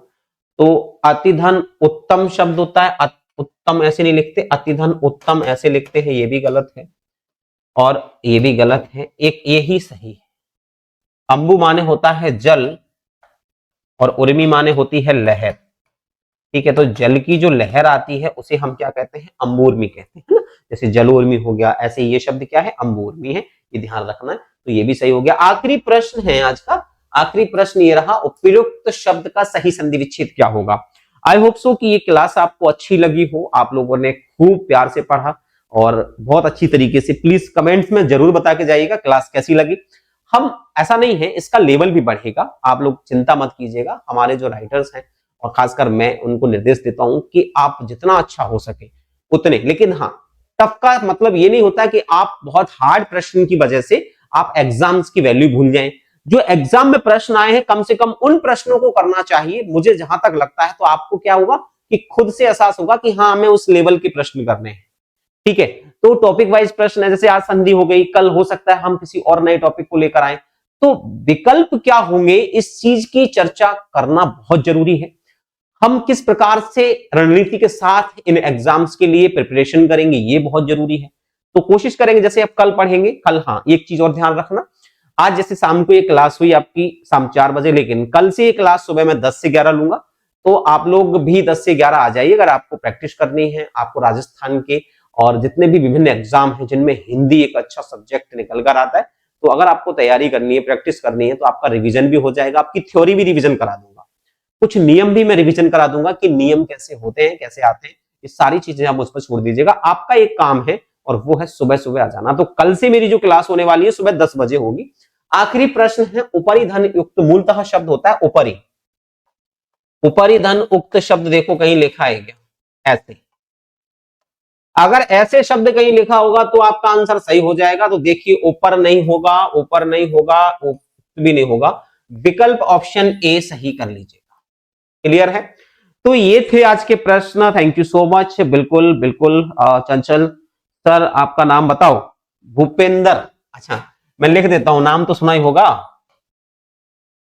तो अतिधन उत्तम शब्द होता है, उत्तम ऐसे नहीं लिखते, अतिधन उत्तम ऐसे लिखते हैं, ये भी गलत है और ये भी गलत है। एक यही सही है। अंबु माने होता है जल और उर्मी माने होती है लहर, ठीक है। तो जल की जो लहर आती है उसे हम क्या कहते हैं? अंबुर्मी कहते हैं, है ना। जैसे जलोर्मी हो गया, ऐसे ये शब्द क्या है? अंबुर्मी है, ये ध्यान रखना है। तो ये भी सही हो गया। आखिरी प्रश्न है आज का, आखिरी प्रश्न ये रहा, उपयुक्त शब्द का सही संधि विच्छेद क्या होगा। आई होप सो कि ये क्लास आपको अच्छी लगी हो, आप लोगों ने खूब प्यार से पढ़ा और बहुत अच्छी तरीके से। प्लीज कमेंट्स में जरूर बता के जाइएगा क्लास कैसी लगी। हम ऐसा नहीं है, इसका लेवल भी बढ़ेगा, आप लोग चिंता मत कीजिएगा। हमारे जो राइटर्स हैं और खासकर मैं उनको निर्देश देता हूं कि आप जितना अच्छा हो सके उतने, लेकिन हाँ टफ का मतलब ये नहीं होता कि आप बहुत हार्ड प्रश्न की वजह से आप एग्जाम्स की वैल्यू भूल जाएं। जो एग्जाम में प्रश्न आए हैं कम से कम उन प्रश्नों को करना चाहिए। मुझे जहां तक लगता है तो आपको क्या होगा कि खुद से एहसास होगा कि हाँ हमें उस लेवल के प्रश्न करने हैं, ठीक है। तो टॉपिक वाइज प्रश्न है, जैसे आज संधि हो गई, कल हो सकता है हम किसी और नए टॉपिक को लेकर आए। तो विकल्प क्या होंगे इस चीज की चर्चा करना बहुत जरूरी है। हम किस प्रकार से रणनीति के साथ इन एग्जाम्स के लिए प्रिपरेशन करेंगे ये बहुत जरूरी है। तो कोशिश करेंगे जैसे अब कल पढ़ेंगे, कल हाँ एक चीज और ध्यान रखना, आज जैसे शाम को ये क्लास हुई आपकी शाम 4 बजे, लेकिन कल से ये क्लास सुबह मैं 10 से 11 लूंगा। तो आप लोग भी 10 से 11 आ जाइए अगर आपको प्रैक्टिस करनी है। आपको राजस्थान के और जितने भी विभिन्न एग्जाम हैं जिनमें हिंदी एक अच्छा सब्जेक्ट निकल कर आता है, तो अगर आपको तैयारी करनी है, प्रैक्टिस करनी है, तो आपका रिवीजन भी हो जाएगा, आपकी थ्योरी भी रिवीजन करा दूंगा, कुछ नियम भी मैं रिवीजन करा दूंगा कि नियम कैसे होते हैं, कैसे आते हैं। ये सारी चीजें आप मुझ पर छोड़ दीजिएगा। आपका एक काम है और वो है सुबह सुबह आ जाना। तो कल से मेरी जो क्लास होने वाली है सुबह 10 बजे होगी। आखिरी प्रश्न है उपरि धन युक्त, मूलतः शब्द होता है उपरि, उपरि धन उक्त शब्द देखो कहीं लिखा है क्या? ऐसे, अगर ऐसे शब्द कहीं लिखा होगा तो आपका आंसर सही हो जाएगा। तो देखिए ऊपर नहीं होगा, ऊपर नहीं होगा, उक्त भी नहीं होगा, विकल्प ऑप्शन ए सही कर लीजिएगा। क्लियर है? तो ये थे आज के प्रश्न। Thank you so much. बिल्कुल बिल्कुल चंचल सर आपका नाम बताओ? भूपेंद्र, अच्छा मैं लिख देता हूं, नाम तो सुना ही होगा।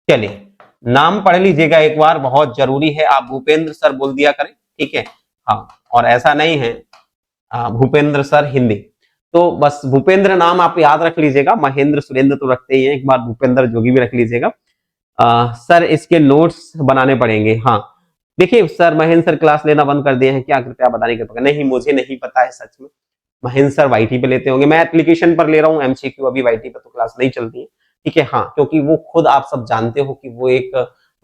चलिए नाम पढ़ लीजिएगा एक बार, बहुत जरूरी है। आप भूपेंद्र सर बोल दिया करें, ठीक है। हाँ, और ऐसा नहीं है भूपेंद्र सर हिंदी, तो बस भूपेंद्र नाम आप याद रख लीजिएगा। महेंद्र सुरेंद्र तो रखते ही हैं, एक बार भूपेंद्र जोगी भी रख लीजिएगा। सर इसके नोट्स बनाने पड़ेंगे। हाँ देखिए सर, महेंद्र सर क्लास लेना बंद कर दिए हैं क्या, कृपया बताने के तो नहीं, मुझे नहीं पता है सच में। महेंद्र सर वाईटी पे लेते होंगे, मैं एप्लीकेशन पर ले रहा हूँ एमसीक्यू, अभी वाईटी पे तो क्लास नहीं चलती है, ठीक है। हाँ क्योंकि वो खुद आप सब जानते हो कि वो एक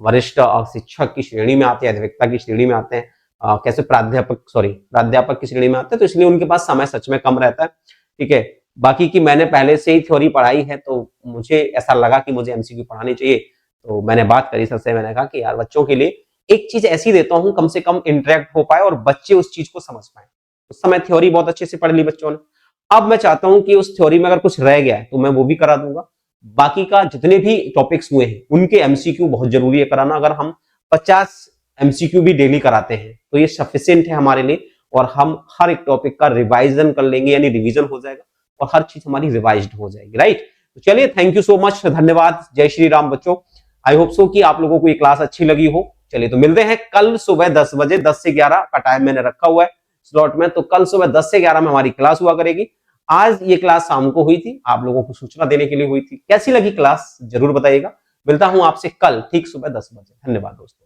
वरिष्ठ शिक्षक की श्रेणी में आते हैं, अधिवक्ता की श्रेणी में आते हैं, कैसे प्राध्यापक की श्रेणी में आते हैं, तो इसलिए उनके पास समय सच में कम रहता है, ठीक है। बाकी की मैंने पहले से ही थ्योरी पढ़ाई है, तो मुझे ऐसा लगा कि मुझे एमसीक्यू पढ़ानी चाहिए, तो मैंने बात करी सर से, मैंने कहा कि यार बच्चों के लिए एक चीज ऐसी देता हूं कम से कम इंटरेक्ट हो पाए और बच्चे उस चीज को समझ पाए। उस समय थ्योरी बहुत अच्छे से पढ़ ली बच्चों ने। अब मैं चाहता हूं कि उस थ्योरी में अगर कुछ रह गया है तो मैं वो भी करा दूंगा। बाकी का जितने भी टॉपिक्स हुए हैं उनके एमसीक्यू बहुत जरूरी है कराना। अगर हम 50 एमसीक्यू भी डेली कराते हैं तो ये सफिशियंट है हमारे लिए, और हम हर एक टॉपिक का रिवाइजन कर लेंगे, यानी रिवीजन हो जाएगा और हर चीज हमारी रिवाइज्ड हो जाएगी, राइट। तो चलिए, थैंक यू सो मच, धन्यवाद, जय श्री राम बच्चों। आई होप सो कि आप लोगों को ये क्लास अच्छी लगी हो। चलिए, तो मिलते हैं कल सुबह 10 बजे, 10 से 11 का टाइम मैंने रखा हुआ है स्लॉट में, तो कल सुबह 10 से 11 में हमारी क्लास हुआ करेगी। आज ये क्लास शाम को हुई थी, आप लोगों को सूचना देने के लिए हुई थी। कैसी लगी क्लास जरूर बताइएगा। मिलता हूं आपसे कल ठीक सुबह 10 बजे। धन्यवाद दोस्तों।